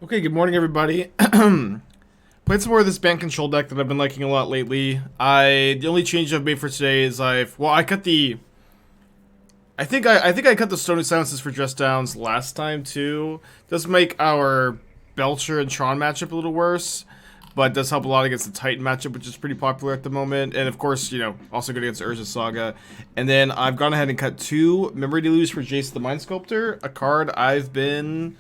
Okay, good morning, everybody. Played some more of this Bant control deck that I've been liking a lot lately. The only change I've made for today is I cut the I think I cut the Stony Silences for Dress Downs last time too. Does make our Belcher and Tron matchup a little worse, but does help a lot against the Titan matchup, which is pretty popular at the moment. And of course, also good against Urza Saga. And then I've gone ahead and cut 2 Memory Deluge for Jace the Mind Sculptor, a card I've been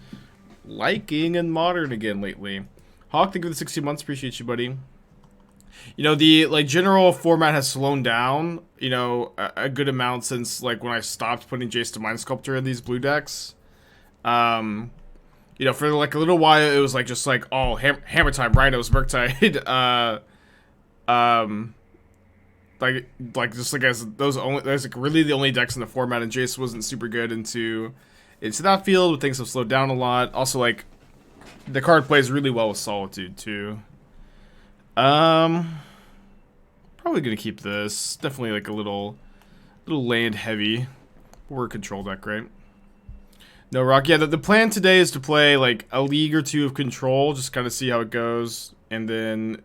liking in Modern again lately. Hawk, thank you for the 60 months. Appreciate you, buddy. The general format has slowed down, a good amount since when I stopped putting Jace the Mind Sculptor in these blue decks. For a little while it was oh, Hammer Time, Rhinos, Murktide, as those really the only decks in the format, and Jace wasn't super good into that field, but things have slowed down a lot. Also, the card plays really well with Solitude too. Probably gonna keep this. Definitely a little land heavy. We're a control deck, right? No rock. Yeah, the plan today is to play a league or two of control, just kind of see how it goes, and then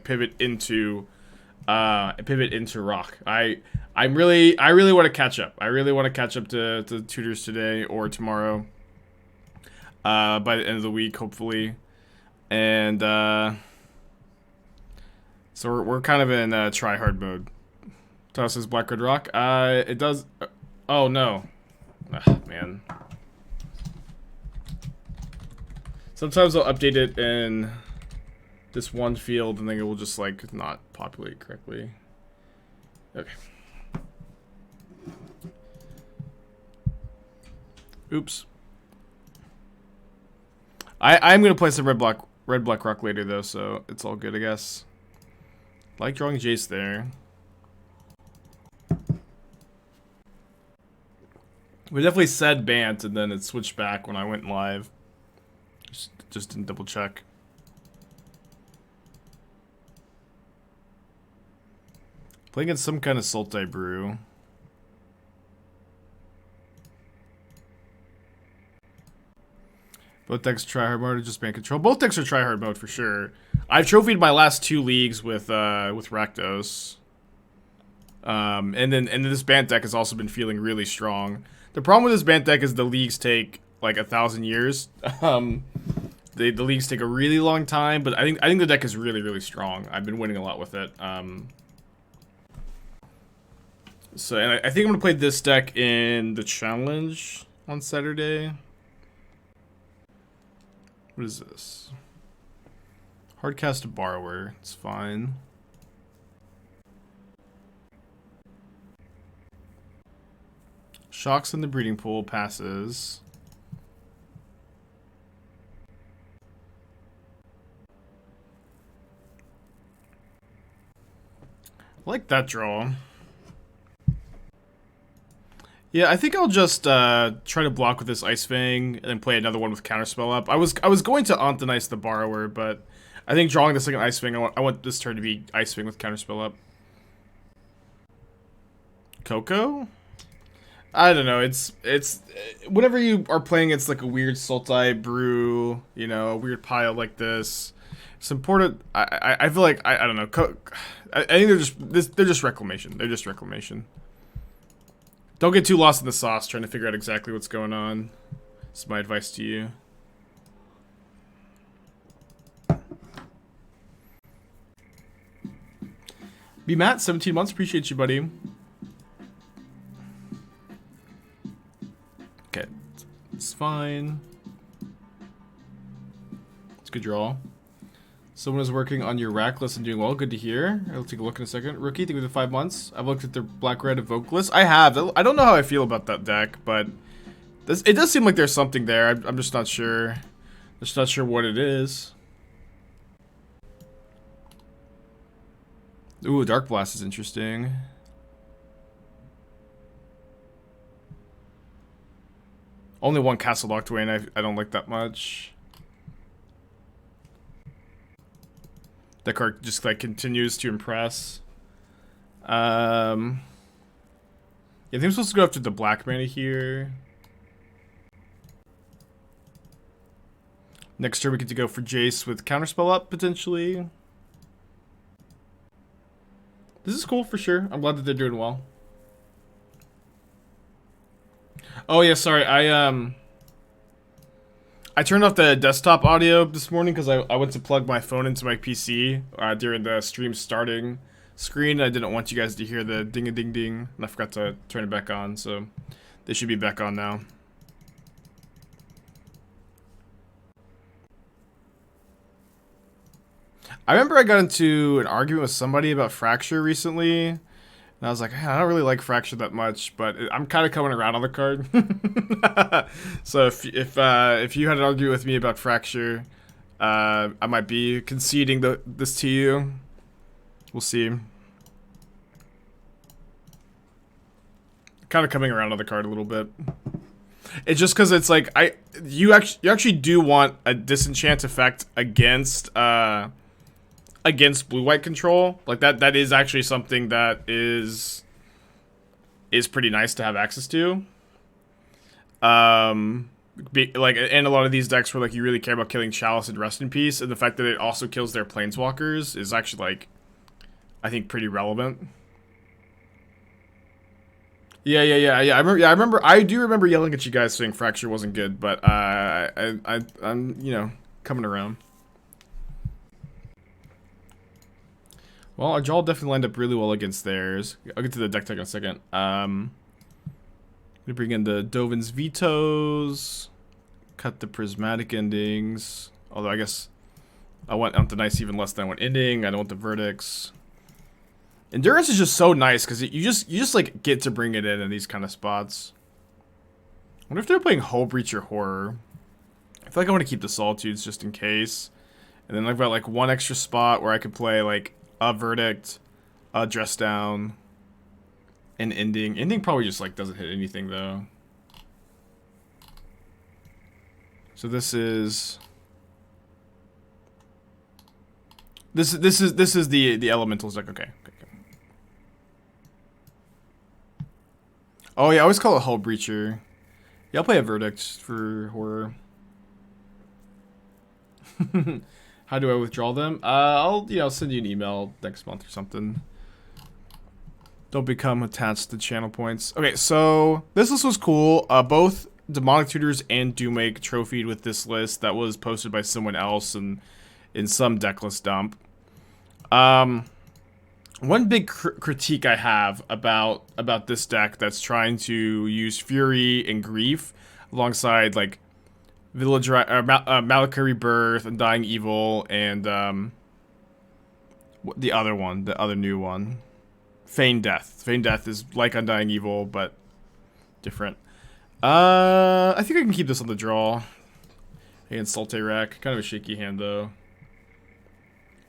pivot into rock. I really want to catch up. I really want to catch up to tutors today or tomorrow. By the end of the week, hopefully. And so we're kind of in try hard mode. Toss says Black Red Rock. It does. Oh no, man. Sometimes I'll update it in this one field, and then it will just not populate correctly. Okay. Oops. I'm gonna play some red black rock later though, so it's all good, I guess. Like drawing Jace there. We definitely said Bant, and then it switched back when I went live. Just didn't double check. Playing in some kind of Sultai brew. Both decks try hard mode or just Bant control. Both decks are try hard mode for sure. I've trophied my last 2 leagues with Rakdos. And then this Bant deck has also been feeling really strong. The problem with this Bant deck is the leagues take 1,000 years. The leagues take a really long time, but I think the deck is really strong. I've been winning a lot with it. So and I think I'm gonna play this deck in the challenge on Saturday. What is this? Hardcast a Borrower. It's fine. Shocks in the Breeding Pool passes. I like that draw. Yeah, I think I'll just try to block with this Ice-Fang and then play another one with Counterspell up. I was going to Antonice the Borrower, but I think drawing the second Ice-Fang, I want this turn to be Ice-Fang with Counterspell up. Coco? I don't know. It's whenever you are playing against a weird Sultai brew, a weird pile like this. It's important. I feel like I don't know. I think they're just reclamation. They're just reclamation. Don't get too lost in the sauce trying to figure out exactly what's going on. That's my advice to you. Be Matt, 17 months. Appreciate you, buddy. Okay. It's fine. It's a good draw. Someone is working on your rack list and doing well. Good to hear. I'll take a look in a second. Rookie, think of the 5 months. I've looked at the Black-Red Evoke list. I have. I don't know how I feel about that deck, but it does seem like there's something there. I'm just not sure. Just not sure what it is. Ooh, Dark Blast is interesting. Only one Castle locked away, and I don't like that much. That card just continues to impress. Yeah, I think I'm supposed to go after the black mana here. Next turn we get to go for Jace with Counterspell up, potentially. This is cool for sure. I'm glad that they're doing well. Oh yeah, sorry. I turned off the desktop audio this morning because I went to plug my phone into my PC during the stream starting screen. I didn't want you guys to hear the ding-a-ding-ding, and I forgot to turn it back on, so they should be back on now. I remember I got into an argument with somebody about Fracture recently, and I was like, I don't really like Fracture that much, but I'm kind of coming around on the card. So if you had an argument with me about Fracture, I might be conceding this to you. We'll see. Kind of coming around on the card a little bit. It's just because it's like you actually do want a disenchant effect against blue-white control. Like that is actually something that is pretty nice to have access to. Like in a lot of these decks where like you really care about killing Chalice and Rest in Peace, and the fact that it also kills their planeswalkers is actually like, I think, pretty relevant. Yeah. I do remember yelling at you guys saying Fracture wasn't good, but I'm you know, coming around. Well, our draw definitely lined up really well against theirs. I'll get to the deck tech in a second. I'm gonna bring in the Dovin's Vetoes, cut the Prismatic Endings. Although I guess I want the nice even less than I want Ending. I don't want the Verdicts. Endurance is just so nice because you just like get to bring it in these kind of spots. I wonder if they're playing Hull Breach or Horror. I feel like I want to keep the Solitudes just in case. And then I've got like one extra spot where I could play like a Verdict, a Dress Down, an Ending. Ending probably just like doesn't hit anything though. So this is the Elementals deck. Okay. Oh yeah, I always call it Hull Breacher. Yeah, I'll play a Verdict for Horror. How do I withdraw them? I'll send you an email next month or something. Don't become attached to channel points. Okay, so this list was cool. Both Demonic Tutors and Doomake trophied with this list that was posted by someone else and in some decklist dump. One big critique I have about this deck that's trying to use Fury and Grief alongside like Village Malakari Rebirth, Undying Evil, and the other new one, Feign Death. Feign Death is like Undying Evil but different. I think I can keep this on the draw against Salte Rack. Kind of a shaky hand though.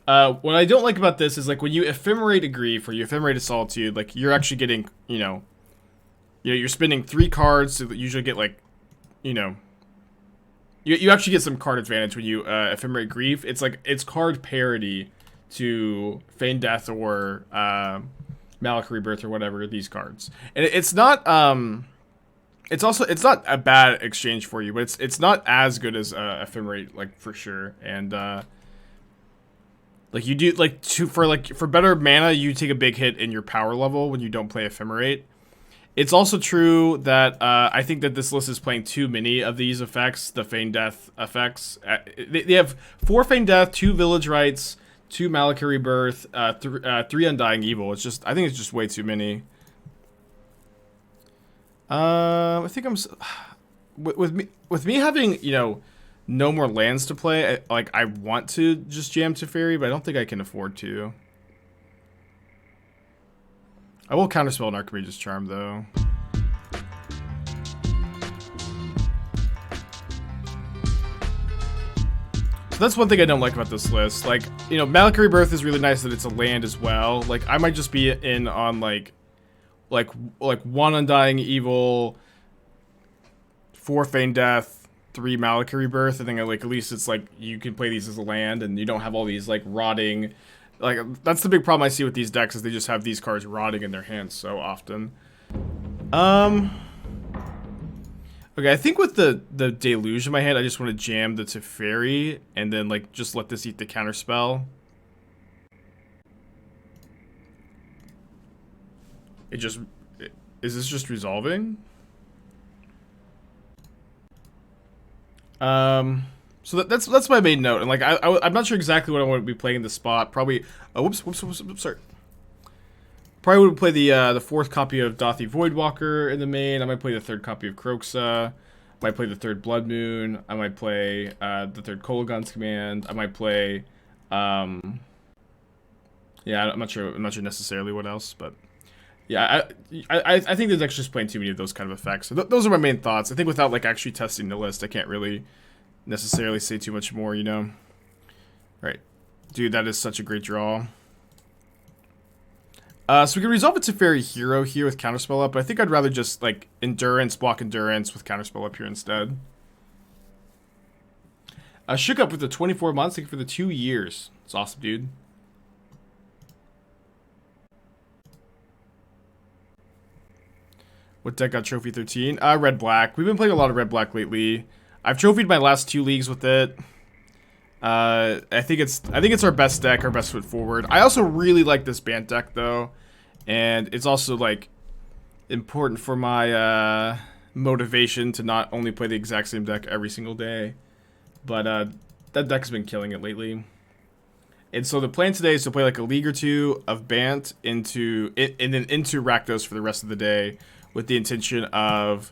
What I don't like about this is like when you ephemerate a Grief or you ephemerate a Solitude, like you're actually getting, you're spending 3 cards to usually get like, you actually get some card advantage when you ephemerate Grief. It's like it's card parity to Feign Death or Malak Rebirth or whatever these cards, and it's not it's not a bad exchange for you, but it's not as good as ephemerate, like for sure. And like you do for better mana, you take a big hit in your power level when you don't play ephemerate. It's also true that I think that this list is playing too many of these effects, the Feign Death effects. They have 4 Feign Death, 2 Village Rites, 2 Malakari Rebirth, 3 Undying Evil. I think it's just way too many. I think with me having, no more lands to play, I want to just jam Teferi, but I don't think I can afford to. I will counterspell an Archmage's Charm, though. So that's one thing I don't like about this list. Like, Malakari Rebirth is really nice that it's a land as well. Like, I might just be in on, like 1 Undying Evil, 4 Feign Death, 3 Malakari Rebirth. I think, like, at least it's, like, you can play these as a land, and you don't have all these, like, rotting... Like, that's the big problem I see with these decks, is they just have these cards rotting in their hands so often. Okay, I think with the Deluge in my hand, I just want to jam the Teferi and then like just let this eat the Counterspell. It just... Is this just resolving? So that's my main note. And like, I'm not sure exactly what I want to be playing in this spot. Probably... Oh, whoops, sorry. Probably would play the fourth copy of Dothi Voidwalker in the main. I might play the third copy of Kroxa. I might play the third Blood Moon. I might play the third Kolaghan's Command. I might play... yeah, I'm not sure necessarily what else, but... Yeah, I think the deck's just playing too many of those kind of effects. So those are my main thoughts. I think without like actually testing the list, I can't really necessarily say too much more, you know? Right. Dude, that is such a great draw. So we can resolve a Teferi Hero here with Counterspell up, but I think I'd rather just, like, Endurance, block Endurance with Counterspell up here instead. Shook up with the 24 months, thank you for the 2 years. It's awesome, dude. What deck got Trophy 13? Red-Black. We've been playing a lot of Red-Black lately. I've trophied my last 2 leagues with it. I think it's our best deck, our best foot forward. I also really like this Bant deck though, and it's also like important for my motivation to not only play the exact same deck every single day, but that deck's been killing it lately. And so the plan today is to play like a league or two of Bant and then into Rakdos for the rest of the day, with the intention of,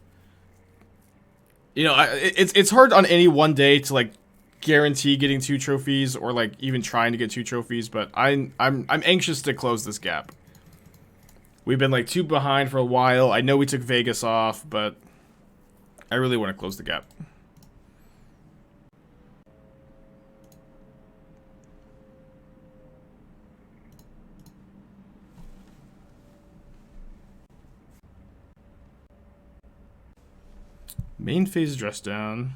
you know, it's hard on any one day to like guarantee getting 2 trophies or like even trying to get 2 trophies, but I'm anxious to close this gap. We've been like 2 behind for a while. I know we took Vegas off, but I really want to close the gap. Main phase dress down.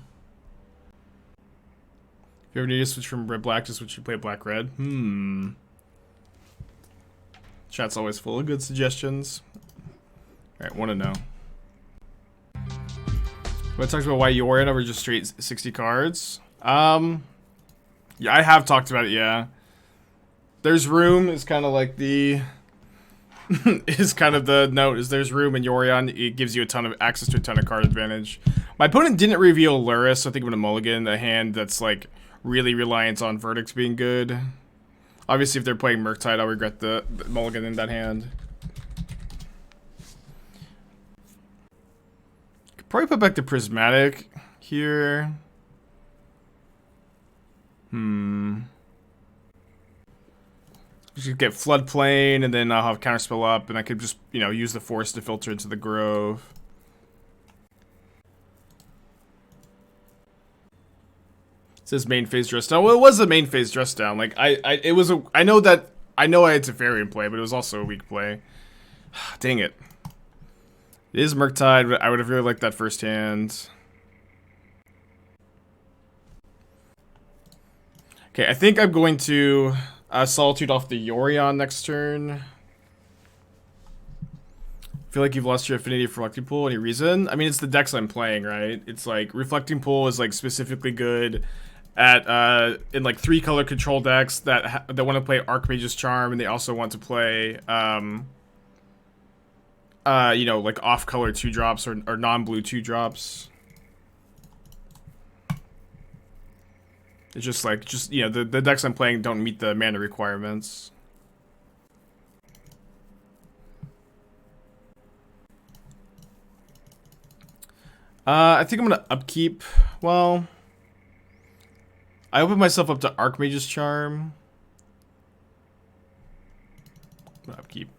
If you ever need to switch from red-black to switch to play black-red. Chat's always full of good suggestions. Alright, want to know. What talks about why Yorion over just straight 60 cards? Yeah, I have talked about it, yeah. There's room is kind of like the... is kind of the note, is there's room in Yorion. It gives you a ton of access to a ton of card advantage. My opponent didn't reveal Luris, so I think I'm going to mulligan a hand that's like really reliant on verdicts being good. Obviously, if they're playing Murktide, I'll regret the mulligan in that hand. Could probably put back the Prismatic here. Just get Floodplain, and then I'll have Counterspell up, and I could just, you know, use the Force to filter into the Grove. It says main phase dress down. Well, it was the main phase dress down. Like I know I had Teferi in play, but it was also a weak play. Dang it. It is Murktide, but I would have really liked that first hand. Okay, I think I'm going to Solitude off the Yorion next turn. Feel like you've lost your affinity for Reflecting Pool. Any reason? I mean, it's the decks I'm playing, right? It's like Reflecting Pool is like specifically good at in like 3 color control decks that want to play Archmage's Charm, and they also want to play you know, like off color 2-drops or non-blue 2-drops. It's just like, you know, the decks I'm playing don't meet the mana requirements. I think I'm gonna upkeep. Well, I opened myself up to Archmage's Charm. I'm gonna upkeep.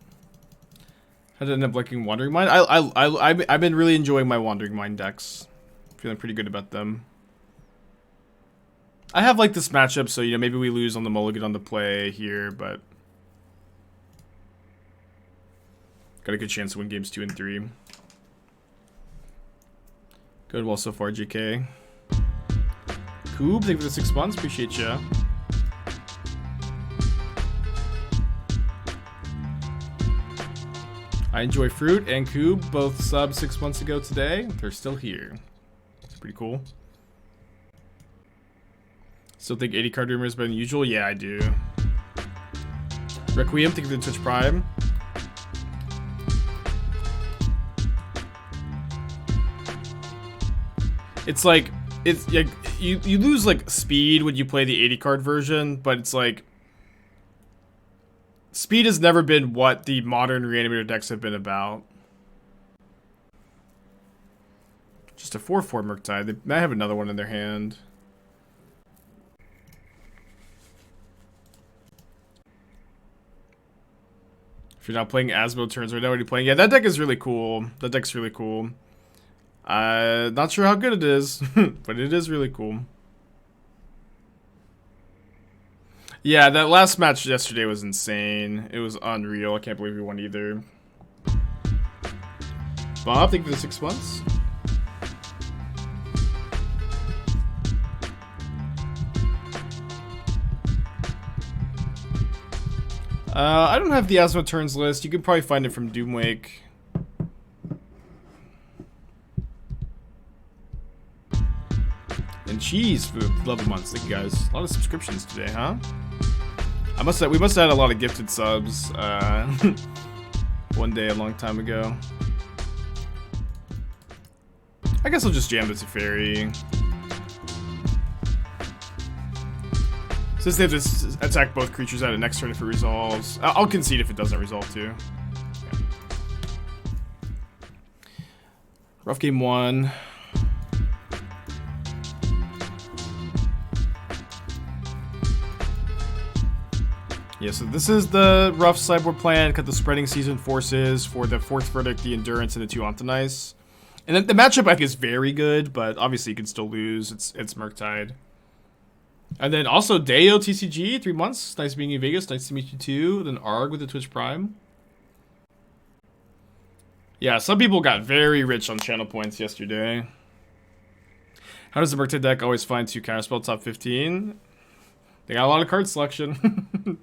I did end up liking Wandering Mind. I've been really enjoying my Wandering Mind decks. Feeling pretty good about them. I have like this matchup, so you know maybe we lose on the mulligan on the play here, but got a good chance to win games 2 and 3. Good well so far, JK. Coob, thank you for the 6 months. Appreciate ya. I enjoy Fruit and Coob, both sub 6 months ago today. They're still here. Pretty cool. Still think 80 card rumor is better than usual? Yeah, I do. Requiem, think of the Twitch Prime. It's like you lose like speed when you play the 80 card version, but it's like speed has never been what the modern reanimator decks have been about. Just a 4/4 Murktide. They might have another one in their hand. If you're not playing Asmo turns right now, what are you playing? Yeah, that deck is really cool. That deck's really cool. Not sure how good it is, but it is really cool. Yeah, that last match yesterday was insane. It was unreal. I can't believe we won either. Bob, thank you for the 6 months. I don't have the Asmo turns list. You can probably find it from Doomwake. And cheese for the love of months. Thank you guys. A lot of subscriptions today, huh? We must have had a lot of gifted subs one day a long time ago. I guess I'll just jam the Teferi. Since they have to attack both creatures at it next turn if it resolves. I'll concede if it doesn't resolve too. Okay. Rough game 1. Yeah, so this is the rough sideboard plan. Cut the spreading season forces for the 4th verdict, the endurance, and the 2 Ontonice. And then the matchup I think is very good, but obviously you can still lose. It's Murktide. And then also Deo TCG, 3 months. Nice meeting you in Vegas. Nice to meet you too. Then Arg with the Twitch Prime. Yeah, some people got very rich on channel points yesterday. How does the Murktide deck always find 2 Counterspell top 15? They got a lot of card selection.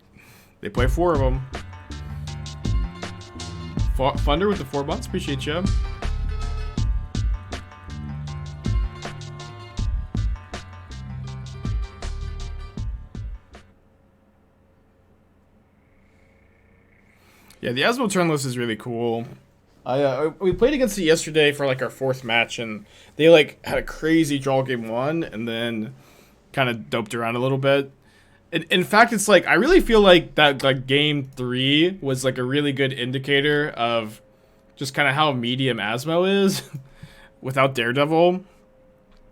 They play 4 of them. Thunder with the 4 months. Appreciate you. Yeah, the Asmo turn list is really cool. We played against it yesterday for like our 4th match, and they like had a crazy draw game 1, and then kind of doped around a little bit. In fact, it's like I really feel like that like game 3 was like a really good indicator of just kind of how medium Asmo is without Daredevil.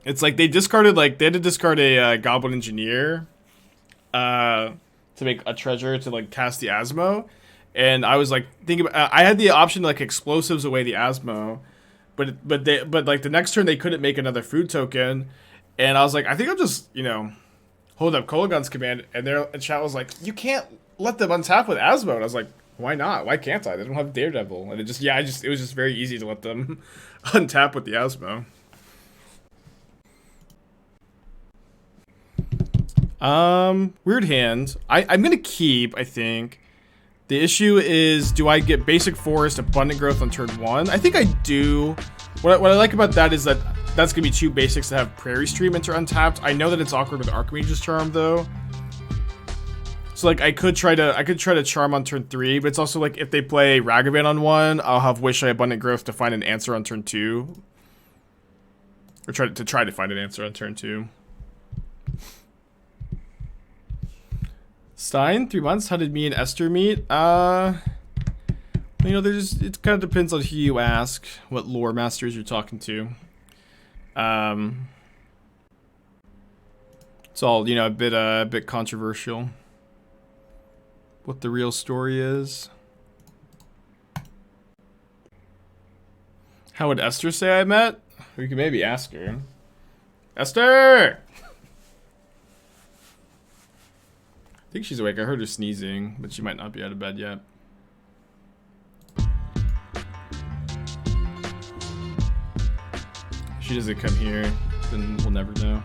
It's like they had to discard a Goblin Engineer to make a treasure to like cast the Asmo. And I was like thinking about, I had the option to like explosives away the Asmo, but like the next turn they couldn't make another food token, and I was like, I think I'll just hold up Kolagon's command, and chat was like, you can't let them untap with Asmo, and I was like, why not? Why can't I? They don't have Daredevil, and it was just very easy to let them untap with the Asmo. Weird hand. I'm gonna keep, I think. The issue is, do I get Basic Forest, Abundant Growth on turn 1? I think I do. What I like about that is that that's going to be 2 basics that have Prairie Stream enter untapped. I know that it's awkward with Archmage's Charm, though. So, like, I could try to Charm on turn 3, but it's also, like, if they play Ragavan on 1, I'll have Wish Eye Abundant Growth to find an answer on turn 2. Or try to find an answer on turn 2. Stein, 3 months. How did me and Esther meet? It kind of depends on who you ask, what lore masters you're talking to. It's all, a bit controversial. What the real story is. How would Esther say I met? We could maybe ask her. Esther! I think she's awake. I heard her sneezing, but she might not be out of bed yet. If she doesn't come here, then we'll never know.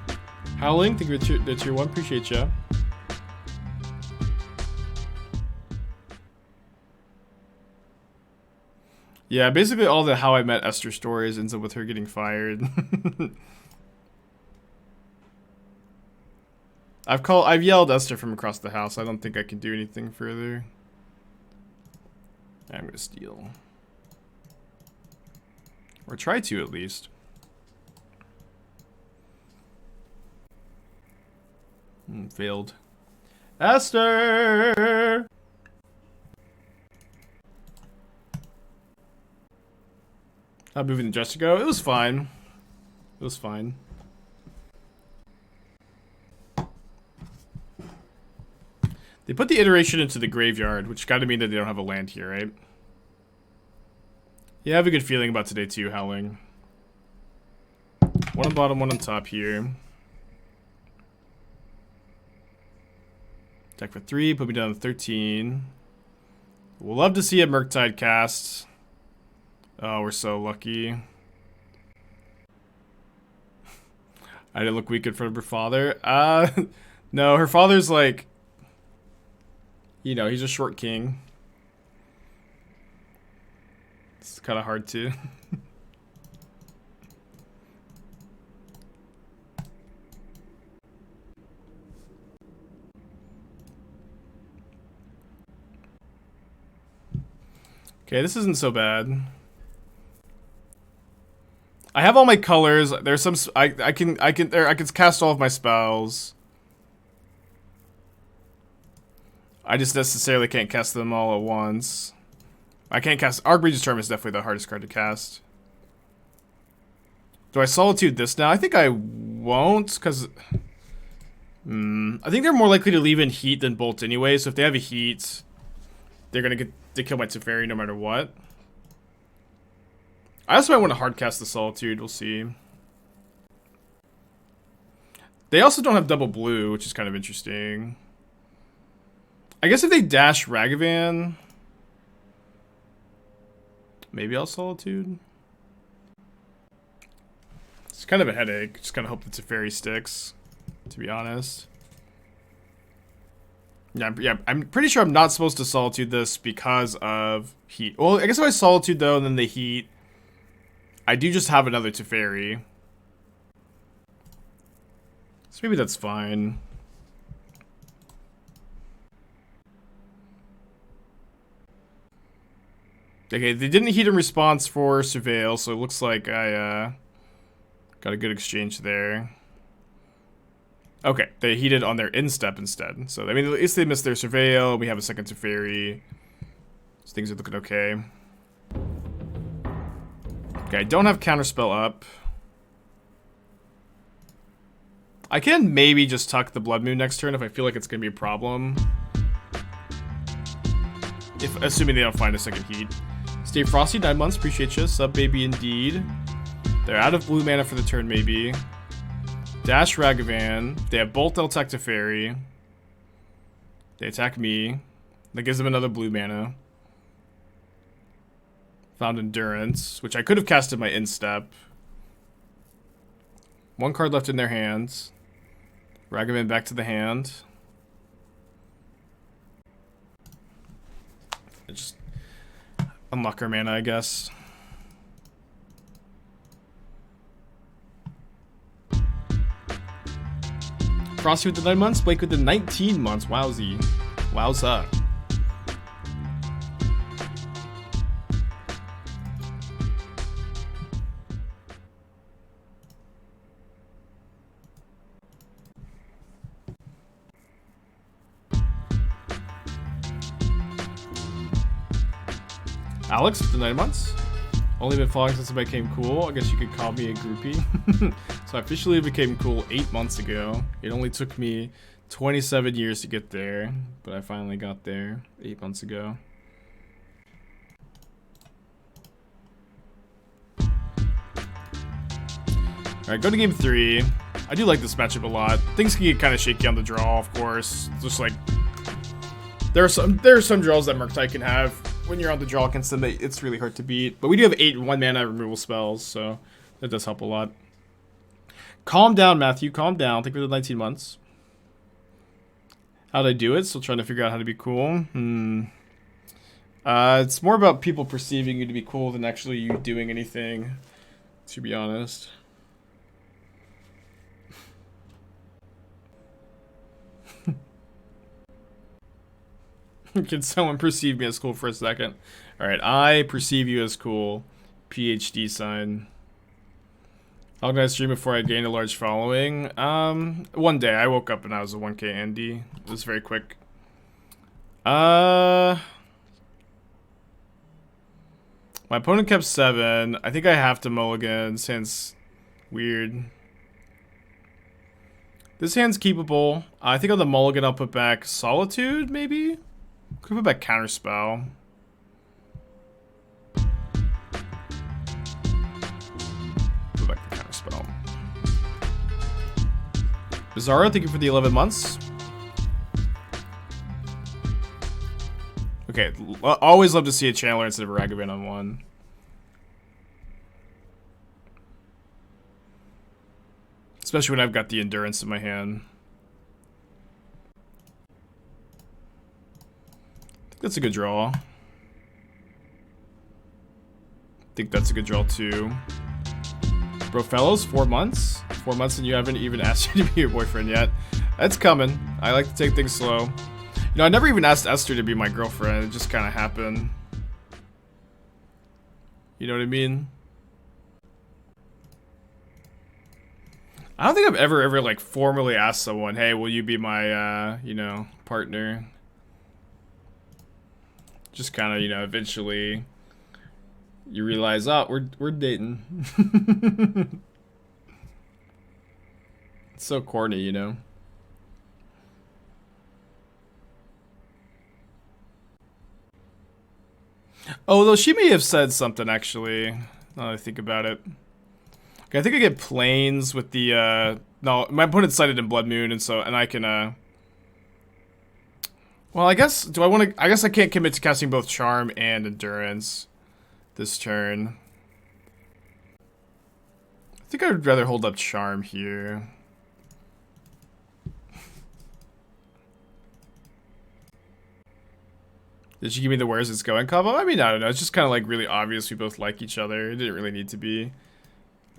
Howling, think you're tier 1. Appreciate ya. Yeah, basically all the How I Met Esther stories ends up with her getting fired. I've yelled Esther from across the house. I don't think I can do anything further. I'm gonna steal. Or try to, at least. Failed. Esther! I'm moving the dress to go. It was fine. It was fine. They put the iteration into the graveyard, which gotta mean that they don't have a land here, right? Yeah, I have a good feeling about today too, Howling. One on bottom, one on top here. Deck for 3, put me down to 13. We'll love to see a Murktide cast. Oh, we're so lucky. I didn't look weak in front of her father. No, her father's like... You know, he's a short king. It's kind of hard to... Okay, this isn't so bad. I have all my colors. There's some I can cast all of my spells. I just necessarily can't cast them all at once. I can't cast Archmage's Charm is definitely the hardest card to cast. Do I Solitude this now? I think I won't, because I think they're more likely to leave in Heat than Bolt anyway. So if they have a Heat, they're gonna get to kill my Teferi no matter what. I also might want to hardcast the Solitude. We'll see. They also don't have double blue, which is kind of interesting. I guess if they dash Ragavan, maybe I'll Solitude. It's kind of a headache. Just kind of hope the Teferi sticks, to be honest. Yeah, I'm pretty sure I'm not supposed to Solitude this because of Heat. Well, I guess if I Solitude though, and then the Heat, I do just have another Teferi. So maybe that's fine. Okay, they didn't Heat in response for Surveil, so it looks like I got a good exchange there. Okay, they heated on their instep instead. So, I mean, at least they missed their Surveil. We have a second Teferi. So things are looking okay. Okay, I don't have Counterspell up. I can maybe just tuck the Blood Moon next turn if I feel like it's going to be a problem. Assuming they don't find a second Heat. Stay Frosty, 9 months, appreciate you. Sub baby indeed. They're out of blue mana for the turn, maybe. Dash Ragavan. They have Bolt, they'll attack Teferi. They attack me. That gives them another blue mana. Found Endurance, which I could have casted my instep. One card left in their hands. Ragavan back to the hand. Just unlock our mana, I guess. Frosty with the 9 months, Blake with the 19 months. Wowzy. Wowza. Alex with the 9 months. Only been following since I became cool. I guess you could call me a groupie. So I officially became cool 8 months ago. It only took me 27 years to get there, but I finally got there 8 months ago. Alright, go to game 3. I do like this matchup a lot. Things can get kind of shaky on the draw, of course. Just like there are some draws that Murktide can have. When you're on the draw against them, it's really hard to beat. But we do have 8 1-mana removal spells, so that does help a lot. Calm down, Matthew. Calm down. Thank you for the 19 months. How'd I do it? Still trying to figure out how to be cool. It's more about people perceiving you to be cool than actually you doing anything, to be honest. Can someone perceive me as cool for a second? Alright, I perceive you as cool. PhD sign. How can I stream before I gain a large following? One day I woke up and I was a 1K Andy. It was very quick. My opponent kept 7. I think I have to mulligan since weird. This hand's keepable. I think on the mulligan I'll put back Solitude, maybe? Could put back Counterspell. Put back the Counterspell. Bizarro, thank you for the 11 months. Okay, always love to see a Channeler instead of a Ragavan on 1. Especially when I've got the Endurance in my hand. I think that's a good draw. I think that's a good draw too. Bro, fellows, 4 months? 4 months and you haven't even asked you to be your boyfriend yet. That's coming. I like to take things slow. You know, I never even asked Esther to be my girlfriend. It just kind of happened. You know what I mean? I don't think I've ever like formally asked someone, hey, will you be my, you know, partner? Just kind of, you know, eventually you realize, oh, we're dating. It's so corny, you know? Oh, though she may have said something, actually, now that I think about it. Okay, I think I get planes with the, no, my opponent's sighted in Blood Moon, and I can, well, I guess, do I want to, I guess I can't commit to casting both Charm and Endurance this turn. I think I would rather hold up Charm here. Did she give me the where's it's going combo? I mean, I don't know, it's just kind of like really obvious we both like each other. It didn't really need to be.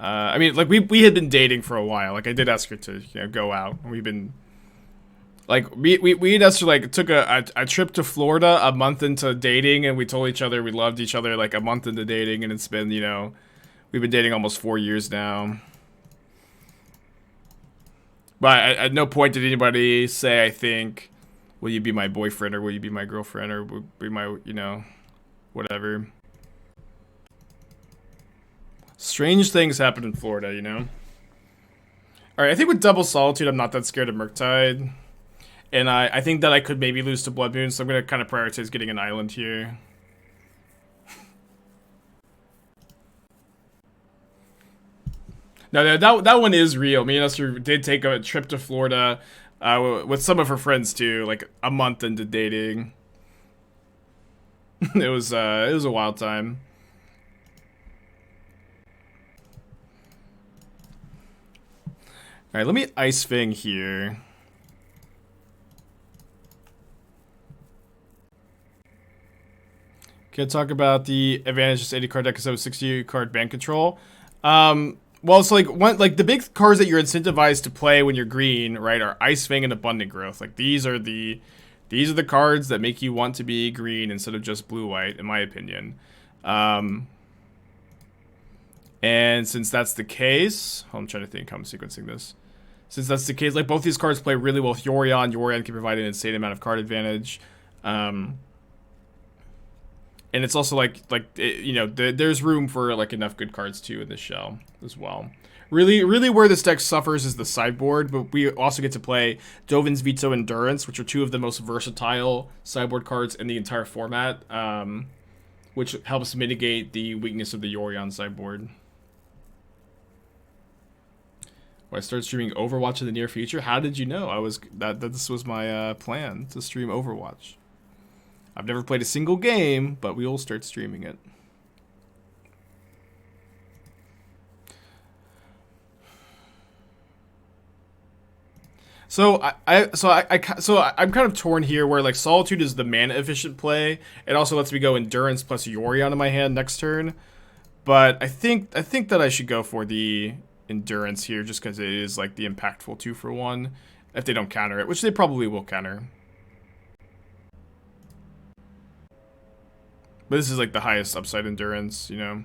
I mean, like, we had been dating for a while. Like, I did ask her to, you know, go out. We've been, like, we and Esther, like, took a trip to Florida a month into dating, and we told each other we loved each other, like, a month into dating, and it's been, you know, we've been dating almost 4 years now. But at no point did anybody say, I think, will you be my boyfriend, or will you be my girlfriend, or will you be my, you know, whatever. Strange things happen in Florida, you know? Alright, I think with double Solitude, I'm not that scared of Murktide. And I think that I could maybe lose to Blood Moon, so I'm going to kind of prioritize getting an island here. No, that one is real. Me and Esther did take a trip to Florida with some of her friends, too, like a month into dating. It was a wild time. Alright, let me Ice-Fang here. Can I talk about the advantage of 80 card deck instead of 60 card ban control? Well, it's like the big cards that you're incentivized to play when you're green, right, are Ice-Fang and Abundant Growth. Like these are the cards that make you want to be green instead of just blue-white, in my opinion. And since that's the case, I'm trying to think how I'm sequencing this. Since that's the case, like both these cards play really well with Yorion. Yorion can provide an insane amount of card advantage. And it's also like you know, there's room for like enough good cards too in this shell as well. Really where this deck suffers is the sideboard, but we also get to play Dovin's Veto Endurance, which are two of the most versatile sideboard cards in the entire format, which helps mitigate the weakness of the Yorion sideboard. Will I start streaming Overwatch in the near future? How did you know that this was my plan to stream Overwatch? I've never played a single game, but we will start streaming it. So I'm kind of torn here, where like Solitude is the mana efficient play. It also lets me go Endurance plus Yorion in my hand next turn, but I think that I should go for the Endurance here, just because it is like the impactful 2-for-1 if they don't counter it, which they probably will counter. But this is like the highest upside endurance, you know.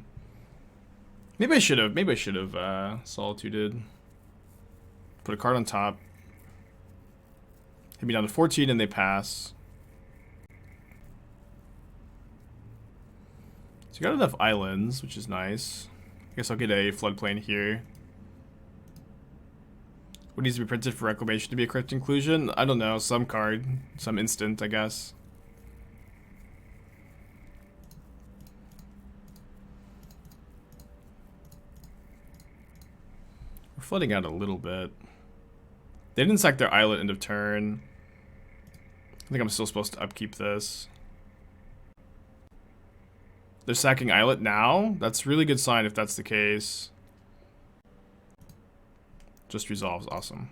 Maybe I should have Solituded. Put a card on top. Hit me down to 14 and they pass. So you got enough islands, which is nice. I guess I'll get a floodplain here. What needs to be printed for reclamation to be a correct inclusion? I don't know, some card, some instant, I guess. We're flooding out a little bit. They didn't sack their islet end of turn. I think I'm still supposed to upkeep this. They're sacking islet now? That's a really good sign if that's the case. Just resolves, awesome.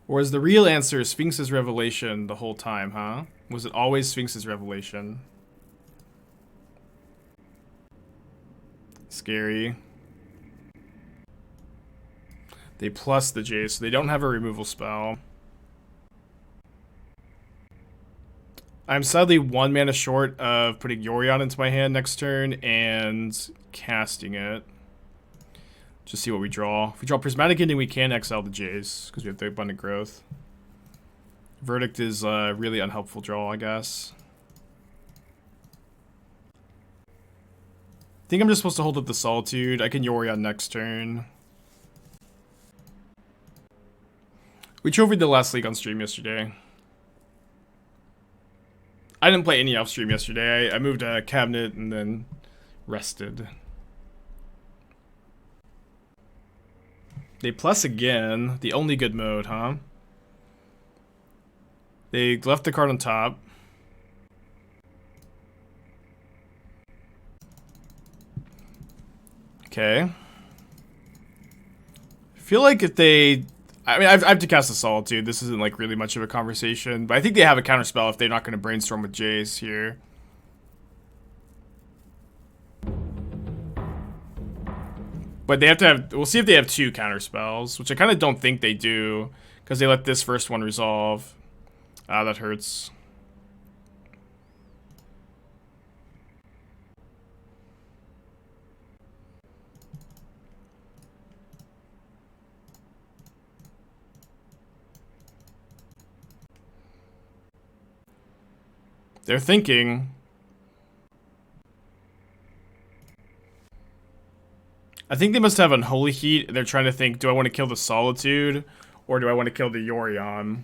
Or is the real answer Sphinx's revelation the whole time, huh? Was it always Sphinx's revelation? Scary. They plus the Jace, so they don't have a removal spell. I'm sadly 1 mana short of putting Yorion into my hand next turn and casting it. Just see what we draw. If we draw Prismatic Ending, we can exile the Jace because we have the Abundant Growth. Verdict is a really unhelpful draw, I guess. I think I'm just supposed to hold up the Solitude. I can Yorion next turn. We trophied the last league on stream yesterday. I didn't play any off stream yesterday. I moved a cabinet and then rested. They plus again. The only good mode, huh? They left the card on top. Okay. I feel like if they... I mean, I have to cast a Solitude. This isn't like really much of a conversation, but I think they have a counterspell if they're not going to brainstorm with Jace here. But they have to have... We'll see if they have 2 counterspells, which I kind of don't think they do, because they let this first one resolve. Ah, that hurts. They're thinking. I think they must have Unholy Heat, and they're trying to think, do I want to kill the Solitude, or do I want to kill the Yorion?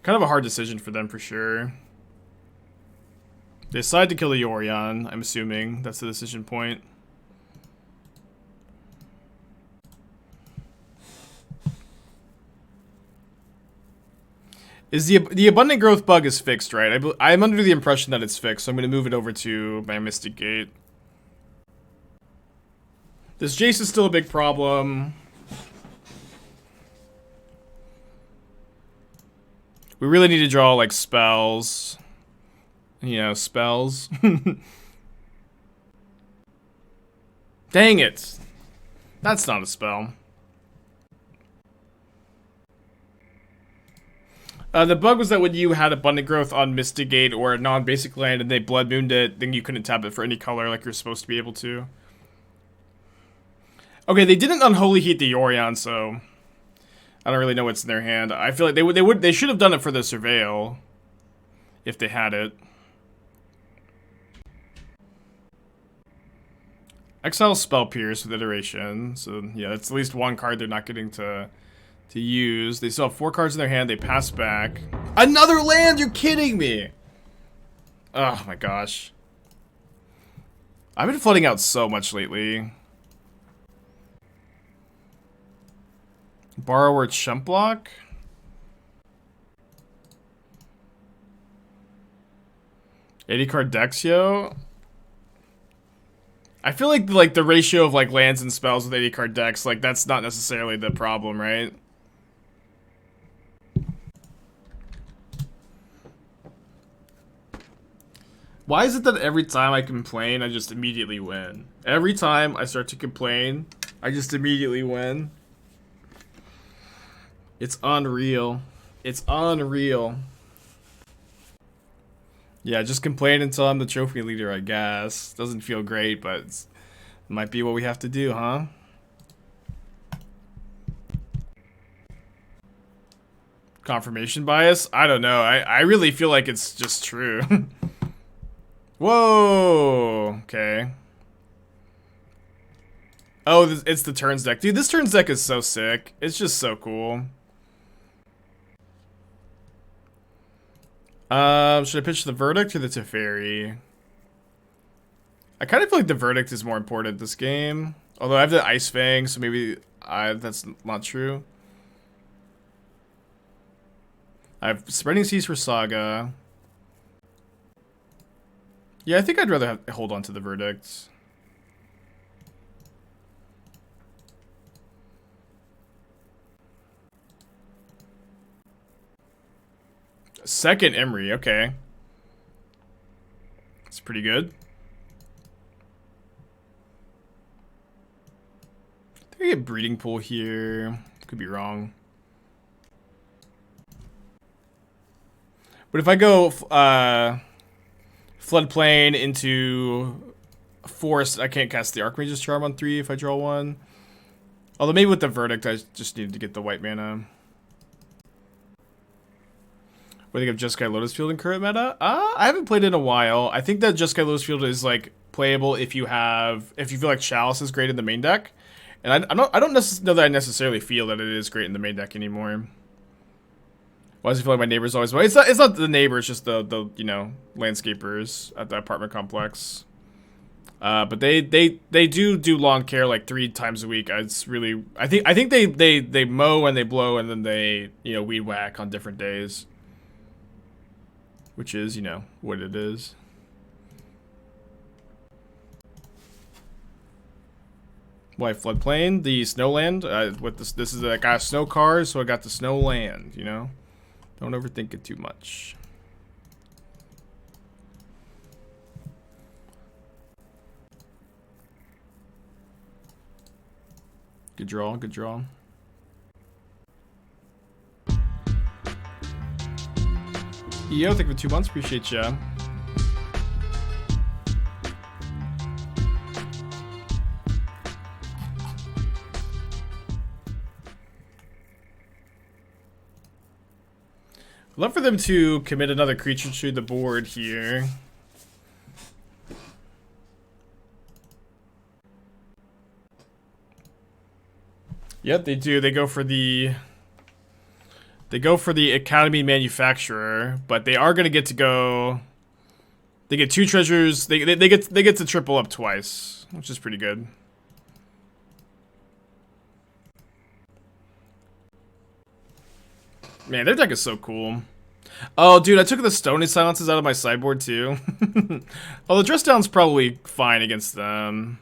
Kind of a hard decision for them, for sure. They decide to kill the Yorion, I'm assuming. That's the decision point. Is the Abundant Growth bug is fixed, right? I'm under the impression that it's fixed, so I'm going to move it over to my Mystic Gate. This Jace is still a big problem. We really need to draw, like, spells. You know, spells. Dang it. That's not a spell. The bug was that when you had Abundant Growth on Mystic Gate or a non-basic land and they Blood Mooned it, then you couldn't tap it for any color like you're supposed to be able to. Okay, they didn't Unholy Heat the Yorion, so I don't really know what's in their hand. I feel like they should have done it for the Surveil if they had it. Exile Spell Pierce with Iteration, so yeah, that's at least one card they're not getting to use. They still have 4 cards in their hand. They pass back. Another land? You're kidding me! Oh my gosh. I've been flooding out so much lately. Borrower Chump Block? $80 card Dexio? I feel like the ratio of like lands and spells with 80 card decks, like that's not necessarily the problem, right? Why is it that every time I complain, I just immediately win? Every time I start to complain, I just immediately win. It's unreal. It's unreal. Yeah, just complain until I'm the trophy leader, I guess. Doesn't feel great, but it might be what we have to do, huh? Confirmation bias? I don't know. I really feel like it's just true. Whoa! Okay. Oh, it's the turns deck. Dude, this turns deck is so sick. It's just so cool. Should I pitch the Verdict or the Teferi? I kind of feel like the Verdict is more important this game. Although I have the Ice-Fang, so maybe that's not true. I have Spreading Seas for Saga. Yeah, I think I'd rather hold on to the Verdict. Second Emery, okay. It's pretty good. I think I get Breeding Pool here. Could be wrong. But if I go Floodplain into Forest, I can't cast the Archmage's Charm on 3 if I draw one. Although maybe with the Verdict, I just needed to get the white mana. What do you think of Jeskai Lotus Field in current meta? I haven't played it in a while. I think that Jeskai Lotus Field is like playable if you feel like Chalice is great in the main deck. And I don't know that I necessarily feel that it is great in the main deck anymore. Why does it feel like my neighbors always? Well, it's not the neighbors, just the you know, landscapers at the apartment complex. But they do lawn care like 3 times a week. It's really I think they mow and they blow and then they, you know, weed whack on different days. Which is, you know, what it is. Why Floodplain? The Snowland? With this is I got a snow car, so I got the Snowland, you know? Don't overthink it too much. Good draw, good draw. Yo, thank you for 2 months. Appreciate ya. I'd love for them to commit another creature to the board here. Yep, they do. They go for the Academy Manufacturer, but they are gonna get to go. They get 2 treasures. They get to triple up twice, which is pretty good. Man, their deck is so cool. Oh, dude, I took the Stony Silences out of my sideboard too. Oh, the Dress Down's probably fine against them.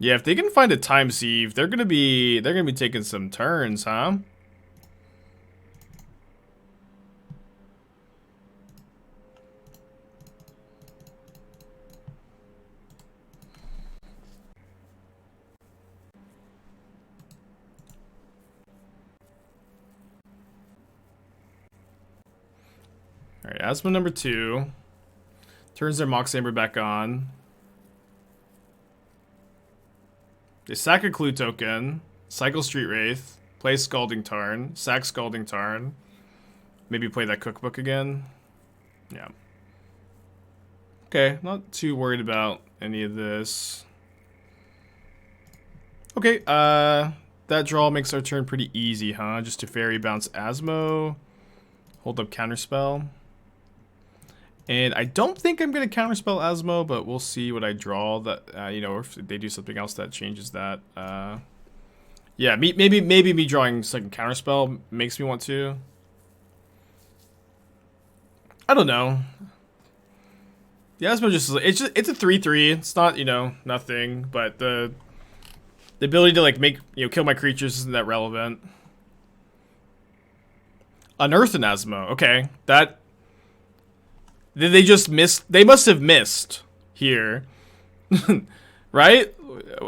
Yeah, if they can find a Time Sieve, they're gonna be taking some turns, huh? Alright, Asthma number 2. Turns their Mox Amber back on. They sack a Clue token, cycle Street Wraith, play Scalding Tarn, sack Scalding Tarn, maybe play that cookbook again. Yeah. Okay, not too worried about any of this. Okay, that draw makes our turn pretty easy, huh? Just Teferi, bounce Asmo, hold up Counterspell. And I don't think I'm going to Counterspell Asmo, but we'll see what I draw. That you know, if they do something else that changes that. Yeah, maybe me drawing second Counterspell makes me want to. I don't know. The Asmo it's a 3/3. It's not, you know, nothing, but the ability to like kill my creatures isn't that relevant. Unearth an Asmo. Okay, that. They just missed. They must have missed here. Right?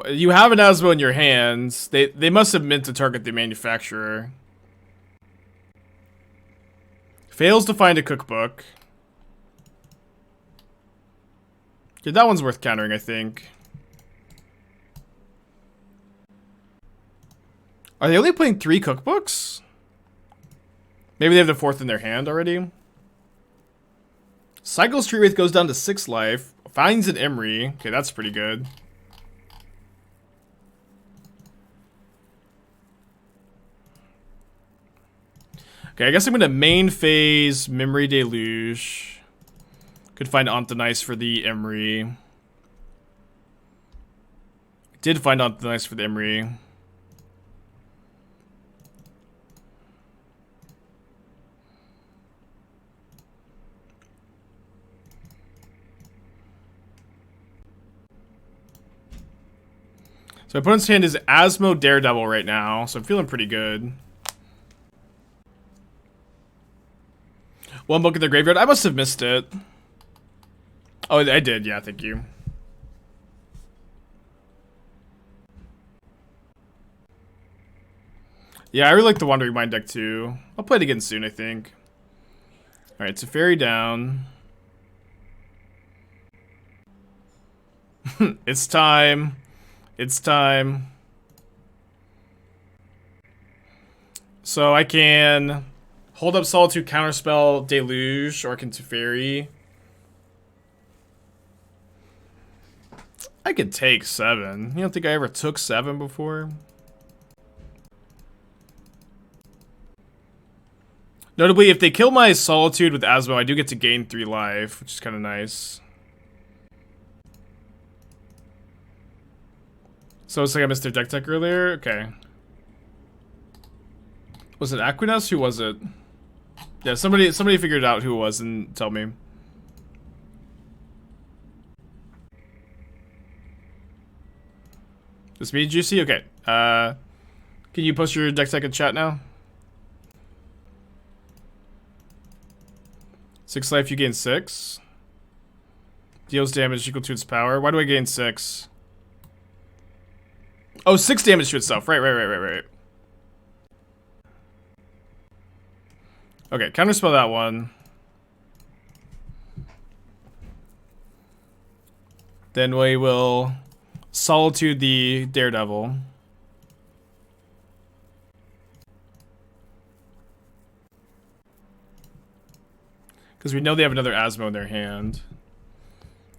You have an Asmo in your hands. They must have meant to target the manufacturer. Fails to find a cookbook. Yeah, that one's worth countering, I think. Are they only playing 3 cookbooks? Maybe they have the 4th in their hand already. Cycle Street Wraith goes down to 6 life. Finds an Emery. Okay, that's pretty good. Okay, I guess I'm gonna main phase Memory Deluge. Could find Ontonice for the Emery. Did find Ontonice for the Emery. So my opponent's hand is Asmo Daredevil right now, so I'm feeling pretty good. 1 book in the graveyard. I must have missed it. Oh, I did. Yeah, thank you. Yeah, I really like the Wandering Mind deck too. I'll play it again soon, I think. Alright, Teferi down. It's time. It's time. So I can hold up Solitude, Counterspell, Deluge, or I can Teferi. I could take 7. You don't think I ever took 7 before? Notably, if they kill my Solitude with Asmo, I do get to gain 3 life, which is kind of nice. So it's like I missed their deck tech earlier? Okay. Was it Aquinas? Who was it? Yeah, somebody figured out who it was and tell me. This me, Juicy? Okay. Can you post your deck tech in chat now? 6 life, you gain 6. Deals damage equal to its power. Why do I gain 6? Oh, 6 damage to itself. Right. Okay, counterspell that one. Then we will Solitude the Daredevil. Because we know they have another Asmo in their hand.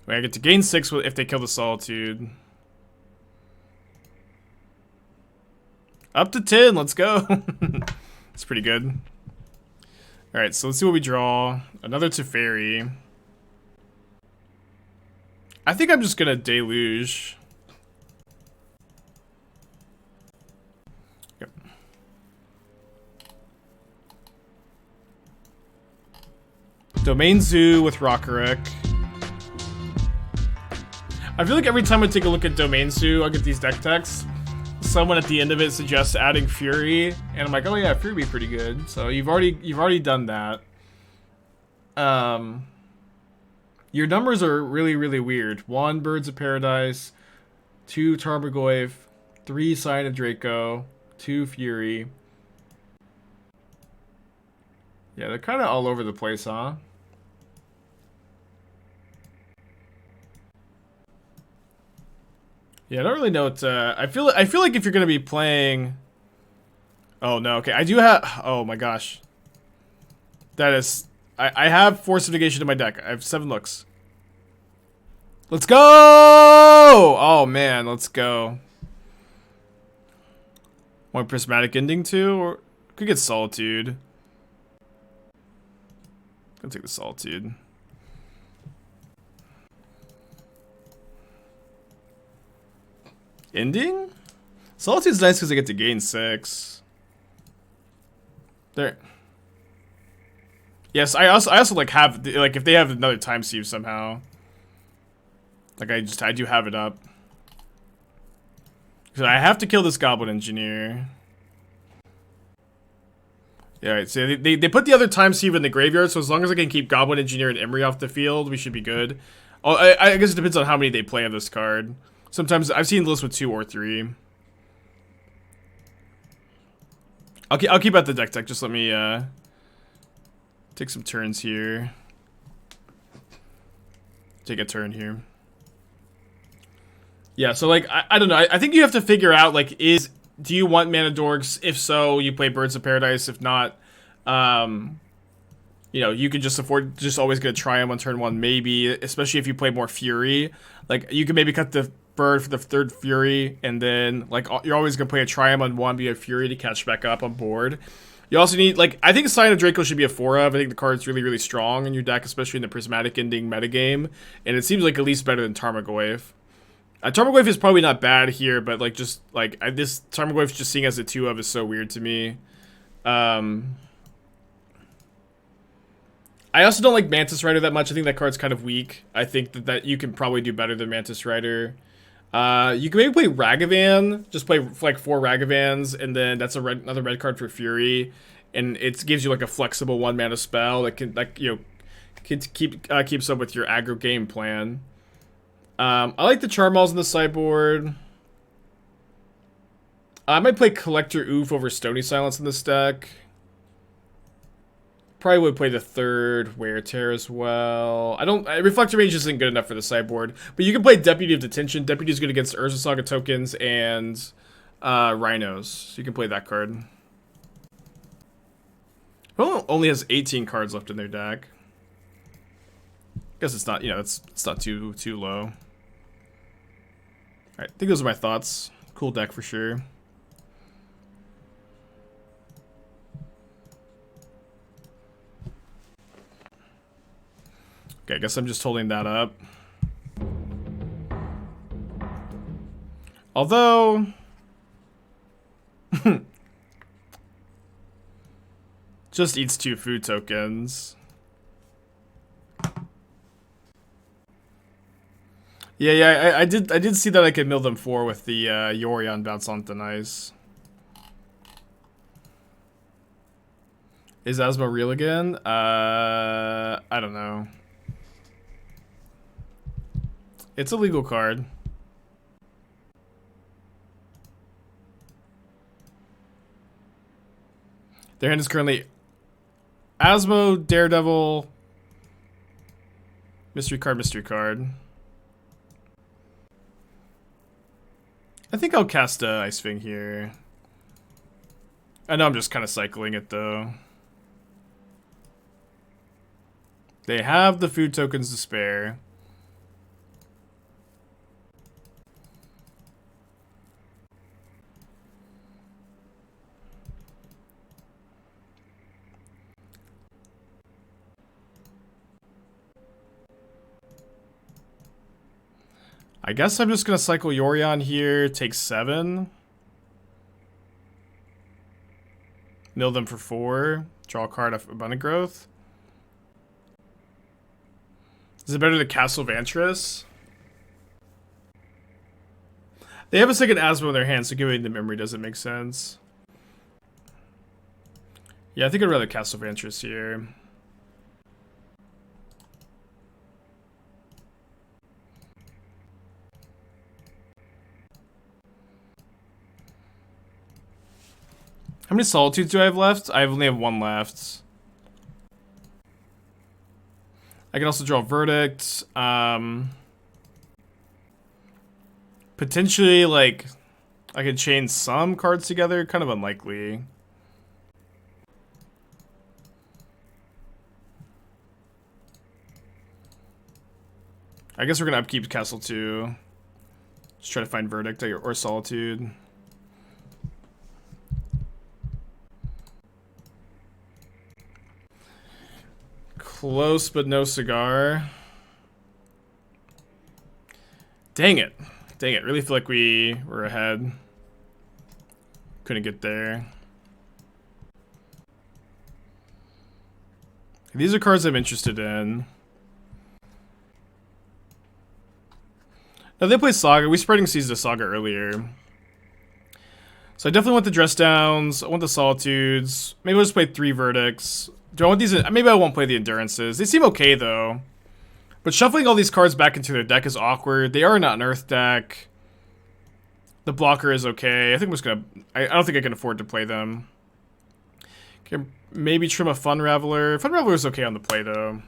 Wait, I get to gain 6 if they kill the Solitude. Up to 10, let's go. It's pretty good. Alright, so let's see what we draw. Another Teferi. I think I'm just gonna Deluge. Yep. Domain Zoo with Rockerick. I feel like every time I take a look at Domain Zoo, I get these deck texts. Someone at the end of it suggests adding Fury, and I'm like, oh yeah, Fury would be pretty good. So you've already done that. Your numbers are really weird. 1 Birds of Paradise, 2 Tarmogoyf, 3 Sign of Draco, 2 Fury. Yeah, they're kind of all over the place, huh? Yeah, I don't really know what I feel like if you're gonna be playing. Oh no, okay. I do have, oh my gosh. That is, I have Force of Negation in my deck. I have 7 looks. Let's go! Oh man, let's go. Want Prismatic Ending too? Or could get Solitude. I'll take the Solitude. Ending? Solitude's nice because I get to gain 6. There. Yes, I also like have like if they have another time sieve somehow. Like I do have it up. So I have to kill this Goblin Engineer. Yeah, right, so they put the other time sieve in the graveyard, so as long as I can keep Goblin Engineer and Emery off the field, we should be good. Oh, I guess it depends on how many they play on this card. Sometimes I've seen lists with 2 or 3. I'll keep at the deck tech. Just let me take some turns here. Take a turn here. Yeah, so like I don't know. I think you have to figure out like do you want mana dorks? If so, you play Birds of Paradise. If not, you know, you can just afford just always get a Triumph on turn 1, maybe, especially if you play more Fury. Like you can maybe cut the bird for the 3rd Fury, and then like you're always gonna play a Triumph on 1, be a Fury to catch back up on board. You also need, like, I think Sign of Draco should be a 4-of. I think the card's really, really strong in your deck, especially in the Prismatic Ending metagame. And it seems like at least better than Tarmogoyf. Tarmogoyf is probably not bad here, but like just like this Tarmogoyf just seeing as a 2-of is so weird to me. I also don't like Mantis Rider that much. I think that card's kind of weak. I think that you can probably do better than Mantis Rider. You can maybe play Ragavan. Just play like 4 Ragavans, and then that's another red card for Fury, and it gives you like a flexible 1-mana spell that can keeps up with your aggro game plan. I like the Charmals in the sideboard. I might play Collector Oof over Stony Silence in this deck. Probably would play the 3rd Wear Tear as well. Reflector Mage isn't good enough for the sideboard, but you can play Deputy of Detention. Deputy is good against Urza Saga tokens and Rhinos. So you can play that card. Well, only has 18 cards left in their deck. Guess it's not, you know, it's not too low. Alright, I think those are my thoughts. Cool deck for sure. Okay, I guess I'm just holding that up. Although just eats 2 food tokens. Yeah, I did see that I could mill them 4 with the Yorion bounce on thin ice. Is Asmo real again? I don't know. It's a legal card. Their hand is currently Asmo, Daredevil, mystery card. I think I'll cast Ice-Fang here. I know I'm just kind of cycling it though. They have the food tokens to spare. I guess I'm just going to cycle Yorion here, take 7. Mill them for 4. Draw a card of Abundant Growth. Is it better than Castle Vantress? They have a second Asmo in their hand, so giving the memory doesn't make sense. Yeah, I think I'd rather Castle Vantress here. How many Solitudes do I have left? I only have 1 left. I can also draw Verdict. Potentially, like, I could chain some cards together. Kind of unlikely. I guess we're going to upkeep Castle 2. Just try to find Verdict or Solitude. Close, but no cigar. Dang it. Dang it. Really feel like we were ahead. Couldn't get there. These are cards I'm interested in. Now they play Saga. We spreading Seas to Saga earlier. So I definitely want the dress downs. I want the solitudes. Maybe I'll just play 3 verdicts. Do I want these? Maybe I won't play the endurances. They seem okay though. But shuffling all these cards back into their deck is awkward. They are not an earth deck. The blocker is okay. I think I'm just gonna... I don't think I can afford to play them. Okay, maybe trim a Fun Raveler. Fun Raveler is okay on the play though.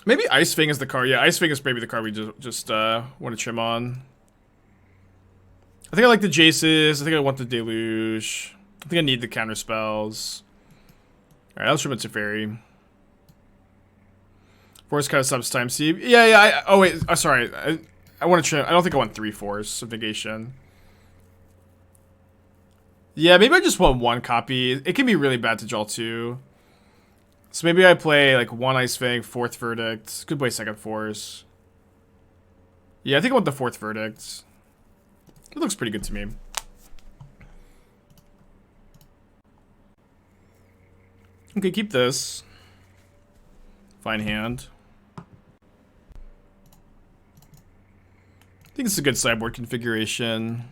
Maybe Ice-Fang is the card. Yeah, Ice-Fang is maybe the card we just want to trim on. I think I like the Jaces. I think I want the Deluge. I think I need the Counterspells. Alright, I'll trim a Teferi. Force kind of subs time C. Yeah. Oh wait, sorry. I want to trim. I don't think I want 3 Force of Negation. Yeah, maybe I just want 1 copy. It can be really bad to draw 2. So maybe I play like 1 Ice-Fang, 4th Verdict. Could play 2nd Force. Yeah, I think I want the 4th Verdict. It looks pretty good to me. Okay, keep this. Fine hand. I think it's a good sideboard configuration.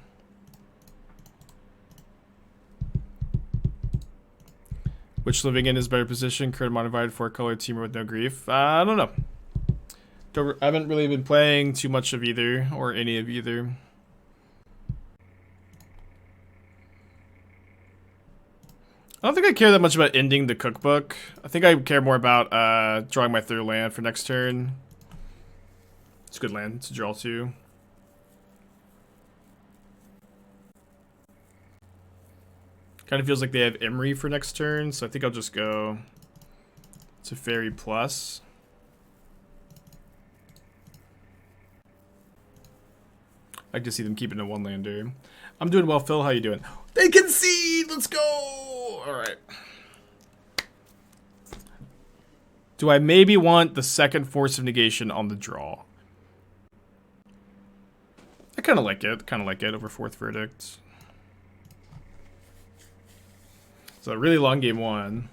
Which living in is better position? Current modified 4-color teamer with no grief. I don't know. I haven't really been playing too much of either, or any of either. I don't think I care that much about ending the cookbook. I think I care more about drawing my 3rd land for next turn. It's a good land to draw to. Kind of feels like they have Emery for next turn, so I think I'll just go Teferi plus. I like to see them keeping a 1-lander. I'm doing well, Phil. How you doing? They concede! Let's go! Alright. Do I maybe want the 2nd Force of Negation on the draw? I kind of like it. Kind of like it over 4th Verdict. So a really long game 1.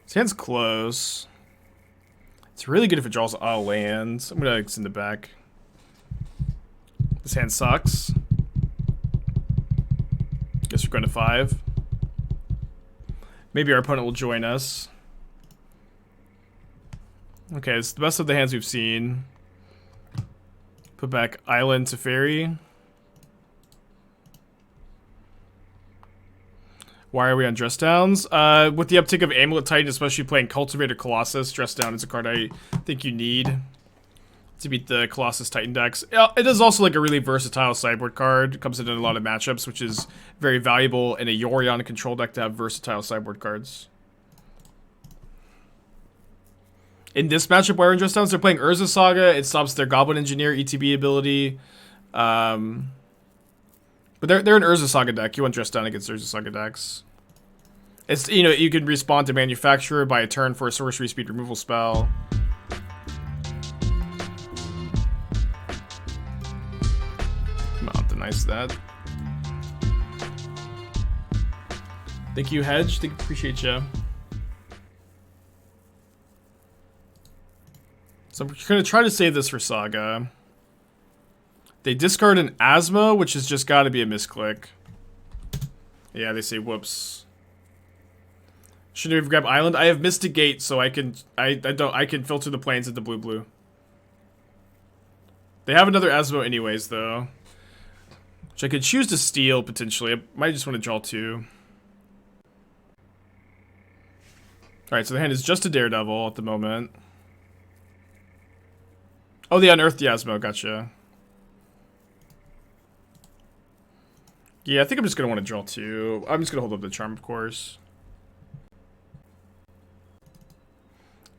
This hand's close. It's really good if it draws all lands. I'm gonna send it back. This hand sucks. Guess we're going to 5. Maybe our opponent will join us. Okay, it's the best of the hands we've seen. Put back Island Teferi. Why are we on dress downs? With the uptick of Amulet Titan, especially playing Cultivator Colossus, dress down is a card I think you need to beat the Colossus Titan decks. It is also like a really versatile sideboard card. It comes in a lot of matchups, which is very valuable in a Yorion control deck to have versatile sideboard cards. In this matchup, why are in dress downs? They're playing Urza Saga. It stops their Goblin Engineer ETB ability. But they're an Urza Saga deck. You want dress down against Urza Saga decks. It's, you know, you can respond to Manufacturer by a turn for a sorcery speed removal spell. Come on, denies that. Thank you, Hedge. Appreciate you. So I'm gonna try to save this for Saga. They discard an Asmo, which has just got to be a misclick. Yeah, they say whoops. Should have grabbed Island. I have Mystic Gate, so I can filter the planes into blue. They have another Asmo anyways, though, which I could choose to steal potentially. I might just want to draw 2. All right, so the hand is just a Daredevil at the moment. Oh, they unearthed the Asmo. Gotcha. Yeah, I think I'm just going to want to draw 2. I'm just going to hold up the Charm, of course.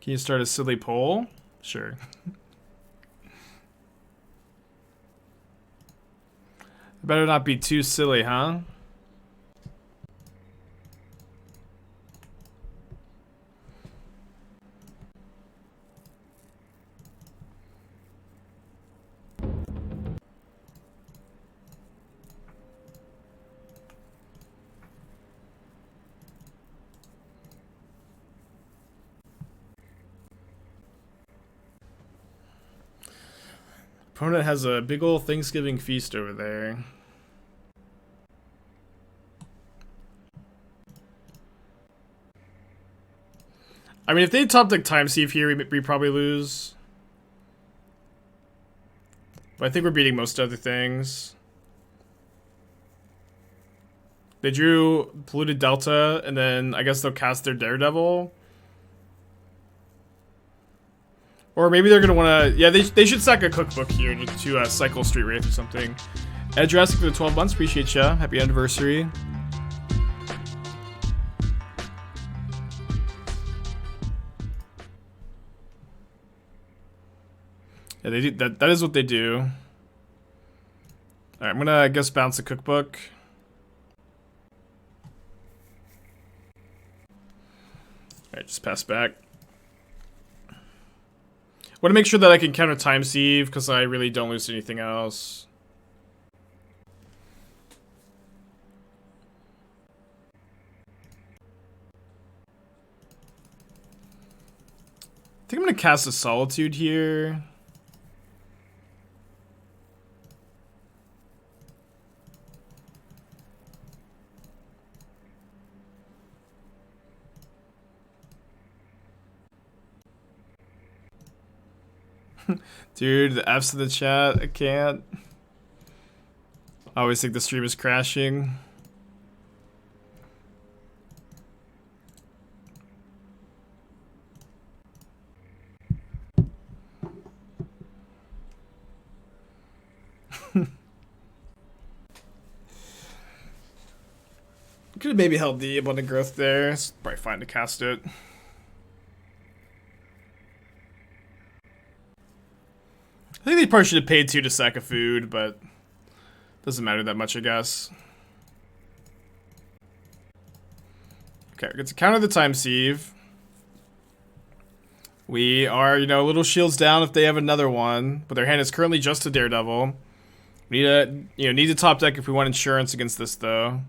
Can you start a silly poll? Sure. Better not be too silly, huh? Opponent has a big old Thanksgiving feast over there. I mean, if they top deck Time Thief here, we probably lose. But I think we're beating most other things. They drew Polluted Delta, and then I guess they'll cast their Daredevil. Or maybe they're gonna wanna, yeah, they should sack a cookbook here to cycle Street Wraith or something. Ed Jurassic for the 12 months, appreciate ya. Happy anniversary. Yeah, they do that. That is what they do. All right, I'm gonna, I guess, bounce a cookbook. All right, just pass back. Want to make sure that I can counter Time Sieve because I really don't lose anything else. I think I'm gonna cast a Solitude here. Dude, the F's in the chat, I can't. I always think the stream is crashing. Could have maybe held the Abundant Growth there. It's probably fine to cast it. I think they probably should have paid 2 to sack a food, but doesn't matter that much, I guess. Okay, we get to counter the Time Sieve. We are, you know, a little shields down if they have another one, but their hand is currently just a Daredevil. We need to top deck if we want insurance against this, though.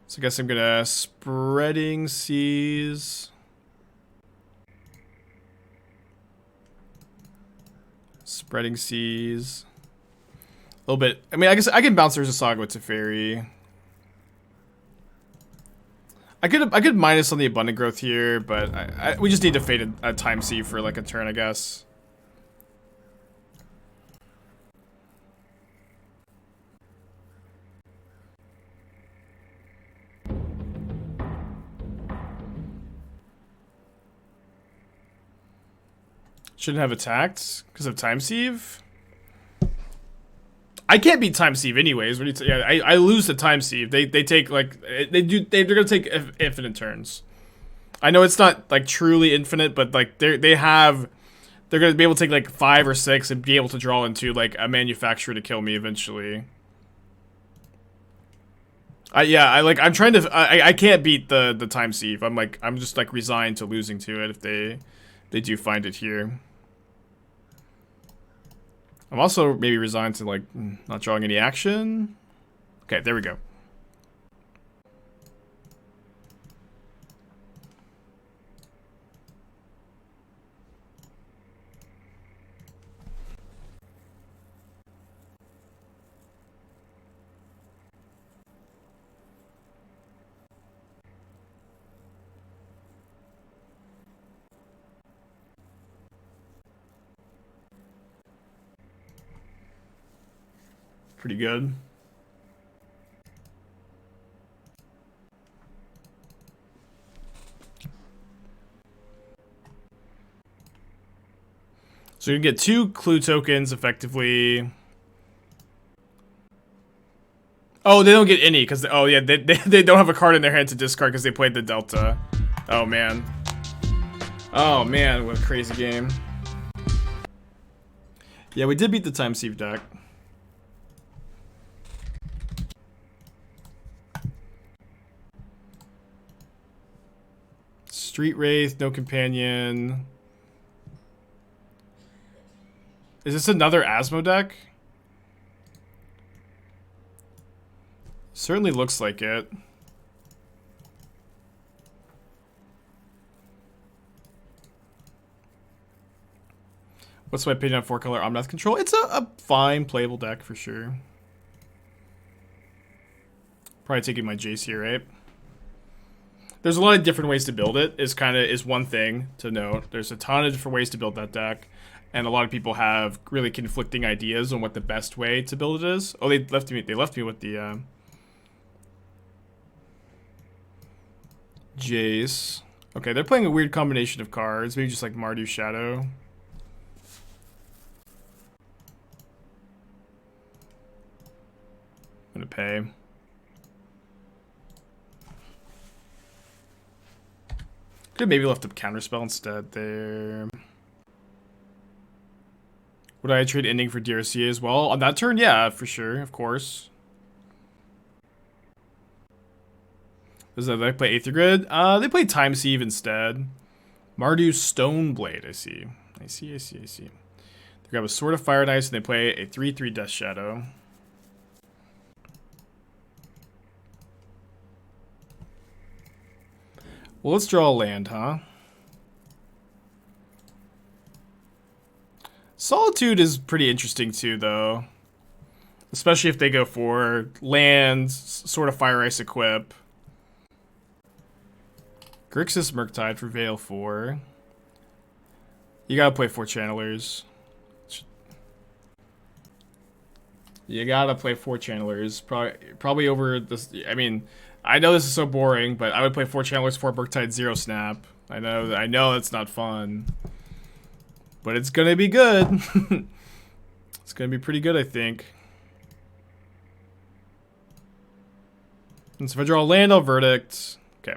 So I guess I'm gonna Spreading Seas. Spreading Seas. A little bit. I mean, I guess I can bounce There's a Saga with Teferi. I could minus on the Abundant Growth here, but we just need to fade a Time Sieve for like a turn, I guess. Shouldn't have attacked because of Time Sieve. I can't beat Time Sieve anyways. Yeah, I lose the Time Sieve. They take like they're gonna take infinite turns. I know it's not like truly infinite, but like they're gonna be able to take like 5 or 6 and be able to draw into like a manufacturer to kill me eventually. I'm trying to I can't beat the Time Sieve. I'm just like resigned to losing to it if they do find it here. I'm also maybe resigned to like not drawing any action. Okay, there we go. Pretty good. So you can get 2 clue tokens effectively. Oh, they don't get any because oh yeah, they don't have a card in their hand to discard because they played the Delta. Oh man. Oh man, what a crazy game. Yeah, we did beat the Time Sieve deck. Street Wraith, no companion. Is this another Asmo deck? Certainly looks like it. What's my opinion on 4-color Omnath control? It's a fine playable deck for sure. Probably taking my Jace here, right? There's a lot of different ways to build it. Is one thing to note. There's a ton of different ways to build that deck, and a lot of people have really conflicting ideas on what the best way to build it is. Oh, they left me with the Jace. Okay, they're playing a weird combination of cards. Maybe just like Mardu Shadow. I'm gonna pay. Could maybe left up Counterspell instead there. Would I trade Ending for DRC as well? On that turn, yeah, for sure, of course. Does they play Aether Grid? They play Time Sieve instead. Mardu Stoneblade, I see. They grab a Sword of Fire and Ice and they play a 3/3 Death Shadow. Well, let's draw a land, huh? Solitude is pretty interesting too, though. Especially if they go for land, Sword of Fire Ice equip. Grixis Murktide for Veil 4. You gotta play 4 Channelers. You gotta play 4 Channelers. Probably over this. I mean, I know this is so boring, but I would play 4 Channelers, 4 Murktide, 0 Snap. I know it's not fun. But it's gonna be good. It's gonna be pretty good, I think. And so if I draw a land, I'll Verdict. Okay.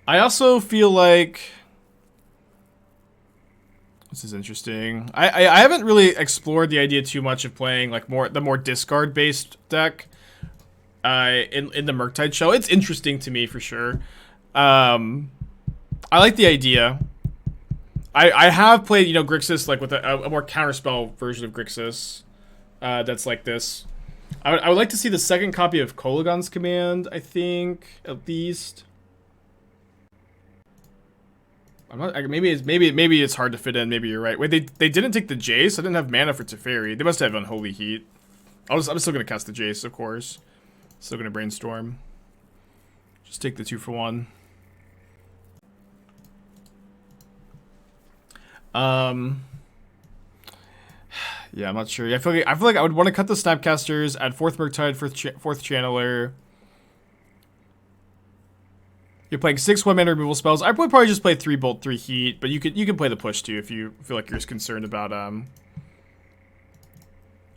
I also feel like this is interesting. I haven't really explored the idea too much of playing like the more discard based deck in the Murktide show. It's interesting to me for sure. I like the idea. I have played, Grixis like with a more counterspell version of Grixis that's like this. I would like to see the second copy of Kolaghan's Command, I think, at least. I'm not. Maybe it's hard to fit in. Maybe you're right. Wait, they didn't take the Jace. I didn't have mana for Teferi. They must have Unholy Heat. I'm still gonna cast the Jace, of course. Still gonna brainstorm. Just take the 2-for-1. Yeah, I'm not sure. I feel like I would want to cut the Snapcasters, add 4th Murktide, 4th Channeler. You're playing 6 1-mana removal spells. I would probably just play 3 Bolt, 3 Heat, but you can play the push too if you feel like you're concerned about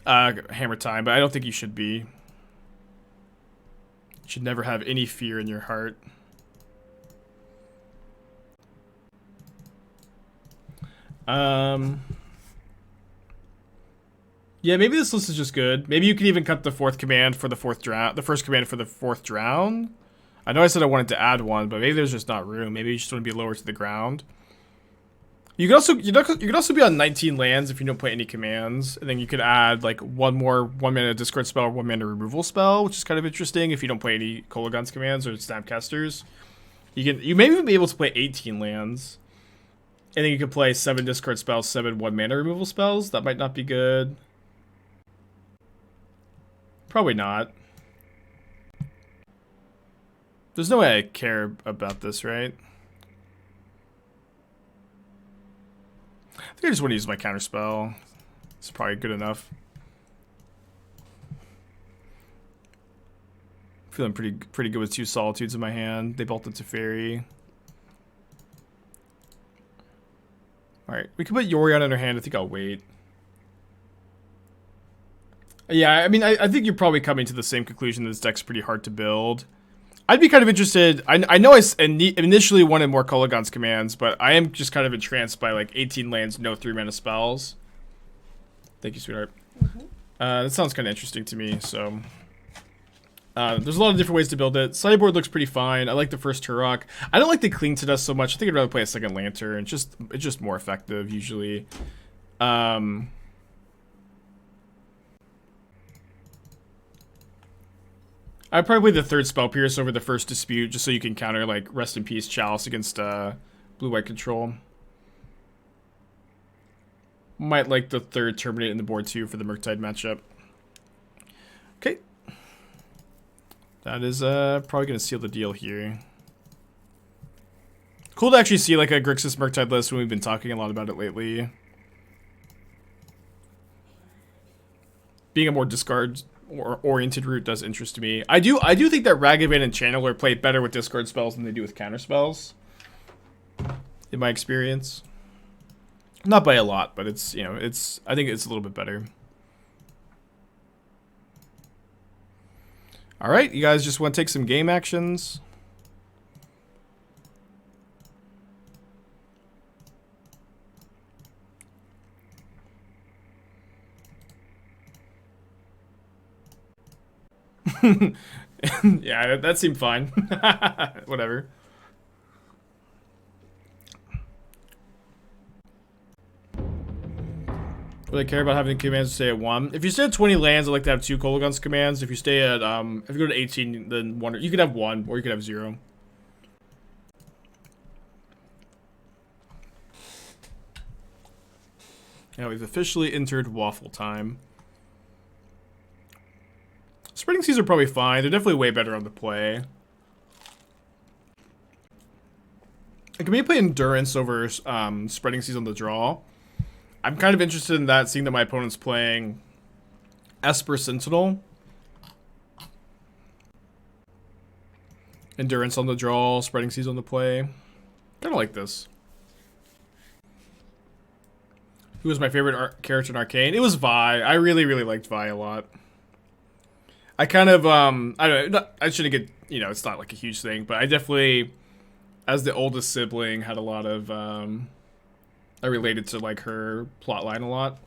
Hammer Time, but I don't think you should be. You should never have any fear in your heart. Yeah, maybe this list is just good. Maybe you could even cut the 4th command for the 4th drown, the first command for the 4th drown. I know I said I wanted to add one, but maybe there's just not room. Maybe you just want to be lower to the ground. You could also be on 19 lands if you don't play any commands, and then you could add like one more 1-mana discard spell or 1-mana removal spell, which is kind of interesting if you don't play any Kolaghan's Commands or Snapcasters. You may even be able to play 18 lands, and then you could play 7 discard spells, 7 1-mana removal spells. That might not be good. Probably not. There's no way I care about this, right? I think I just want to use my counterspell. It's probably good enough. Feeling pretty good with 2 Solitudes in my hand. They bolted to Teferi. Alright, we can put Yorion in our hand. I think I'll wait. Yeah, I mean, I think you're probably coming to the same conclusion that this deck's pretty hard to build. I'd be kind of interested. I know I initially wanted more Kolaghan's Commands, but I am just kind of entranced by like 18 lands, no 3-mana spells. Thank you, sweetheart. That sounds kind of interesting to me. So there's a lot of different ways to build it. Sideboard looks pretty fine. I like the first Turok. I don't like the Cling to Dust so much. I think I'd rather play a second Lantern. It's just more effective usually. I'd probably play the third Spell Pierce over the first Dispute, just so you can counter, like, Rest in Peace Chalice against blue-white control. Might like the third Terminate in the board, too, for the Murktide matchup. Okay. That is probably going to seal the deal here. Cool to actually see, like, a Grixis Murktide list when we've been talking a lot about it lately. Being a more discard or oriented route does interest me. I do think that Ragavan and Channeler play better with discard spells than they do with counter spells. In my experience. Not by a lot, but it's, you know, I think it's a little bit better. Alright, you guys just want to take some game actions? Yeah, that seemed fine. Whatever. Really care about having commands to stay at 1. If you stay at 20 lands, I like to have 2 Kolaghan's commands. If you stay at if you go to 18, then 1. You could have 1, or you could have 0. Now we've officially entered waffle time. Spreading Seas are probably fine. They're definitely way better on the play. I can maybe play Endurance over Spreading Seas on the draw. I'm kind of interested in that, seeing that my opponent's playing Esper Sentinel. Endurance on the draw, Spreading Seas on the play. Kind of like this. Who was my favorite character in Arcane? It was Vi. I really, really liked Vi a lot. I kind of, I don't know, I shouldn't get, you know, it's not like a huge thing, but I definitely, as the oldest sibling, had a lot of, I related to, like, her plotline a lot.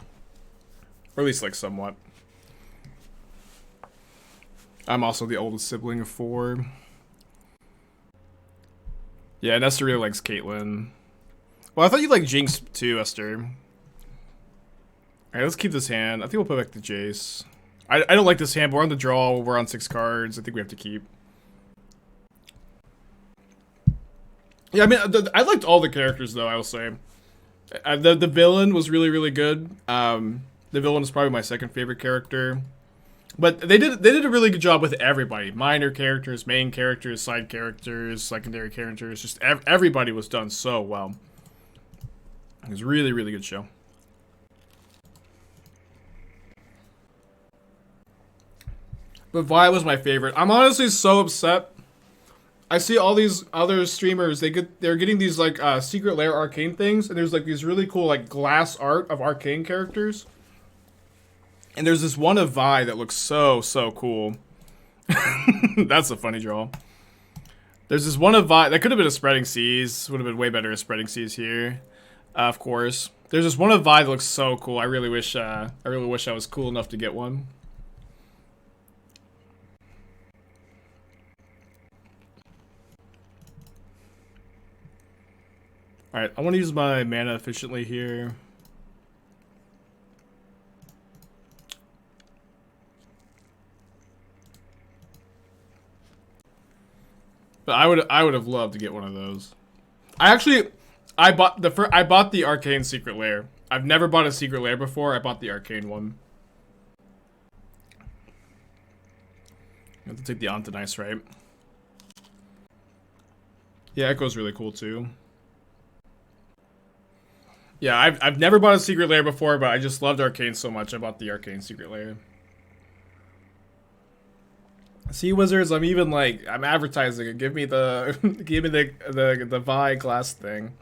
Or at least, like, somewhat. I'm also the oldest sibling of 4. Yeah, and Esther really likes Caitlyn. Well, I thought you liked Jinx, too, Esther. Alright, let's keep this hand. I think we'll put back the Jace. I don't like this hand, but we're on the draw. We're on 6 cards. I think we have to keep. Yeah, I mean, I liked all the characters, though, I will say. The villain was really, really good. The villain is probably my second favorite character. But they did a really good job with everybody. Minor characters, main characters, side characters, secondary characters. Just everybody was done so well. It was a really, really good show. But Vi was my favorite. I'm honestly so upset. I see all these other streamers, they're getting these like Secret Lair Arcane things, and there's like these really cool like glass art of Arcane characters. And there's this one of Vi that looks so cool. That's a funny draw. There's this one of Vi that could have been a Spreading Seas. Would have been way better as Spreading Seas here. Of course. There's this one of Vi that looks so cool. I really wish I was cool enough to get one. Alright, I want to use my mana efficiently here. But I would have loved to get one of those. I bought the Arcane Secret Lair. I've never bought a Secret Lair before. I bought the Arcane one. I have to take the Ontanice, right? Yeah, Echo's really cool too. Yeah, I've never bought a Secret Lair before, but I just loved Arcane so much. I bought the Arcane Secret Lair. See, Wizards, I'm even like, I'm advertising it. Give me the the Vi glass thing.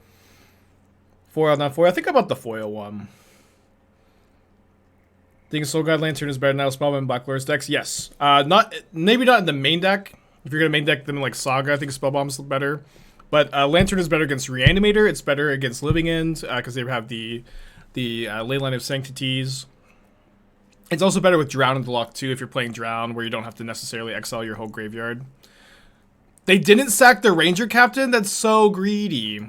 Foil, not foil. I think I bought the foil one. Think Soul God Lantern is better now, Spellman Black Lord's decks? Yes. Maybe not in the main deck. If you're gonna main deck them in like Saga, I think Spellbomb's better. But Lantern is better against Reanimator. It's better against Living End because they have the Leyline of Sanctities. It's also better with Drown in the lock too if you're playing Drown, where you don't have to necessarily exile your whole graveyard. They didn't sack the Ranger Captain? That's so greedy.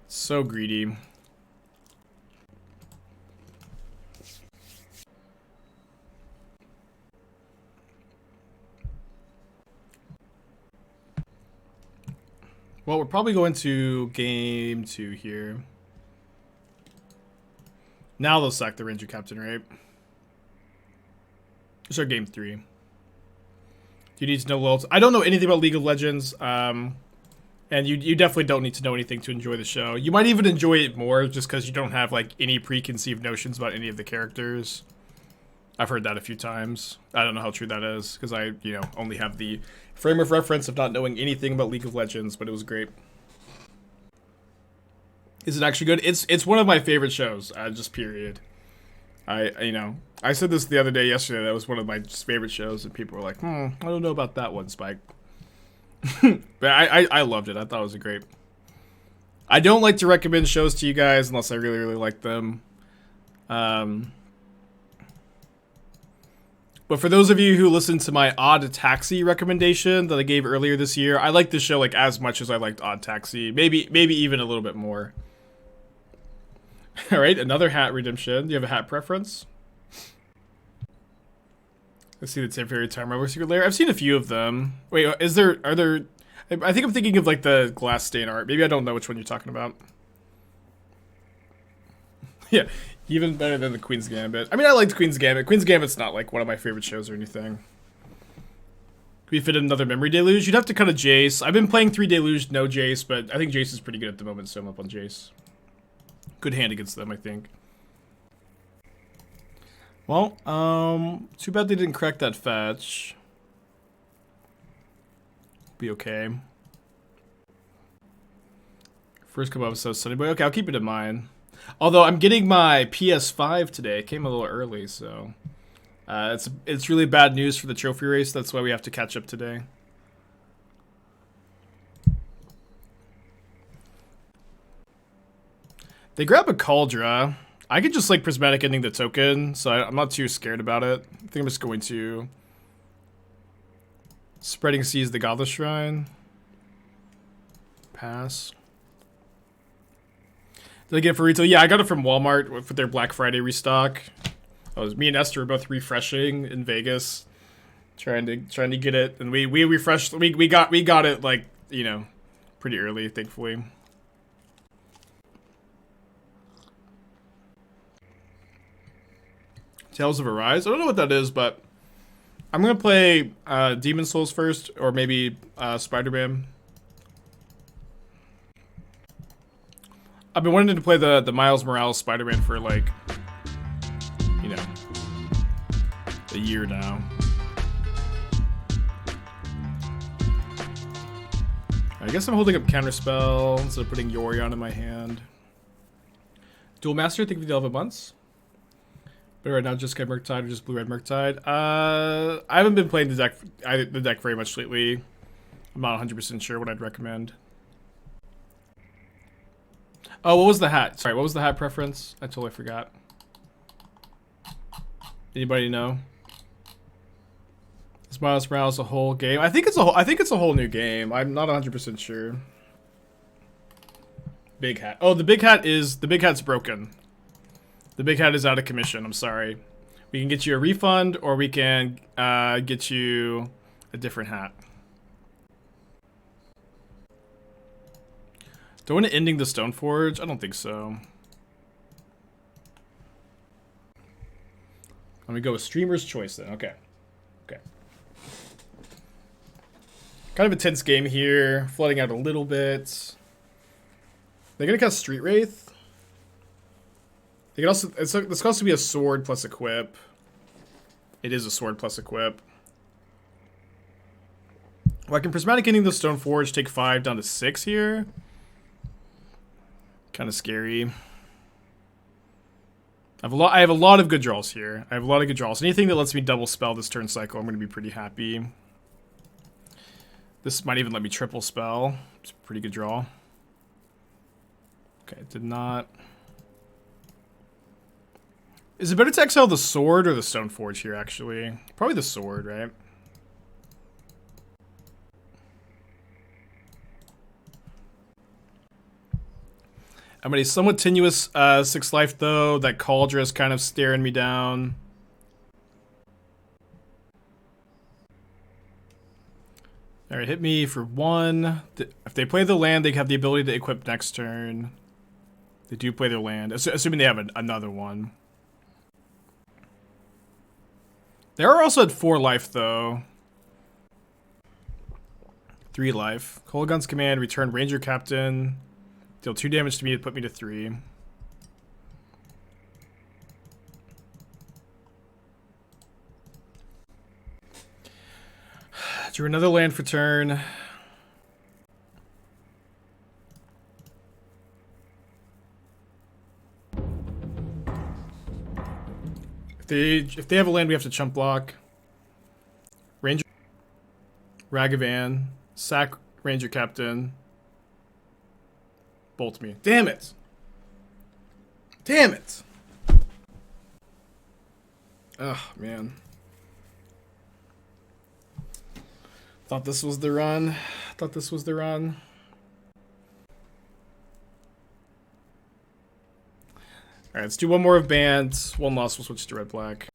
So greedy. Well, we're probably going to game 2 here. Now they'll sack the Ranger Captain, right? Start game 3. Do you need to know loyalty? I don't know anything about League of Legends. And you definitely don't need to know anything to enjoy the show. You might even enjoy it more just because you don't have like any preconceived notions about any of the characters. I've heard that a few times. I don't know how true that is because I, only have the frame of reference of not knowing anything about League of Legends, but it was great. Is it actually good? It's one of my favorite shows, just period. I said this the other day yesterday, that was one of my favorite shows, and people were like, I don't know about that one, Spike. But I loved it. I thought it was great. I don't like to recommend shows to you guys unless I really, really like them. But for those of you who listened to my Odd Taxi recommendation that I gave earlier this year, I like this show like as much as I liked Odd Taxi. Maybe even a little bit more. Alright, another hat redemption. Do you have a hat preference? Let's see the Teferi Time Robber Secret Lair. I've seen a few of them. Wait, are there... I think I'm thinking of like the glass stain art. Maybe I don't know which one you're talking about. Yeah, even better than the Queen's Gambit. I mean, I liked Queen's Gambit. Queen's Gambit's not like one of my favorite shows or anything. Could we fit in another Memory Deluge? You'd have to cut a Jace. I've been playing 3 Deluge, no Jace, but I think Jace is pretty good at the moment, so I'm up on Jace. Good hand against them, I think. Well, too bad they didn't crack that fetch. Be okay. First couple episodes, Sunny Boy. Okay, I'll keep it in mind. Although I'm getting my PS5 today. It came a little early, so it's really bad news for the trophy race. That's why we have to catch up today. They grab a Cauldra. I could just like Prismatic Ending the token, so I'm not too scared about it. I think I'm just going to Spreading Seas the Godless Shrine. Pass. Did I get it for retail? Yeah, I got it from Walmart with their Black Friday restock. Me and Esther were both refreshing in Vegas, trying to get it, and we refreshed. We got it like pretty early, thankfully. Tales of Arise. I don't know what that is, but I'm gonna play Demon Souls first, or maybe Spider-Man. I've been wanting to play the Miles Morales Spider-Man for like, a year now. I guess I'm holding up Counterspell instead of putting Yorion in my hand. Dual Master, think we do 11 months. But right now, just get Murktide or just Blue-Red Murktide. I haven't been playing the deck very much lately. I'm not 100% sure what I'd recommend. Oh, what was the hat? Sorry, what was the hat preference? I totally forgot. Anybody know? Is Miles Morales a whole game? I think it's a whole new game. I'm not 100% sure. Big hat. Oh, the big hat's broken. The big hat is out of commission. I'm sorry. We can get you a refund, or we can get you a different hat. Do I want to ending the Stoneforge? I don't think so. Let me go with Streamer's Choice then. Okay. Okay. Kind of a tense game here. Flooding out a little bit. They're gonna cast Street Wraith. They can also. It's supposed to be a sword plus equip. It is a sword plus equip. Well, I can Prismatic Ending the Stoneforge, take 5 down to 6 here. Kind of scary. I have a lot of good draws here. I have a lot of good draws. Anything that lets me double spell this turn cycle, I'm going to be pretty happy. This might even let me triple spell. It's a pretty good draw. Okay, it did not. Is it better to exile the sword or the Stoneforge here, actually? Probably the sword, right? I'm at a somewhat tenuous 6 life, though. That Cauldra is kind of staring me down. Alright, hit me for 1. If they play the land, they have the ability to equip next turn. They do play their land, assuming they have another one. They are also at 4 life, though. 3 life. Kolaghan's Command, return Ranger Captain. Deal 2 damage to me to put me to 3. Drew another land for turn. If they have a land, we have to chump block. Ranger, Ragavan, sack Ranger Captain. Bolt me. Damn it! Damn it! Oh man. Thought this was the run. Thought this was the run. Alright, let's do one more of Bant. One loss, we'll switch to red-black.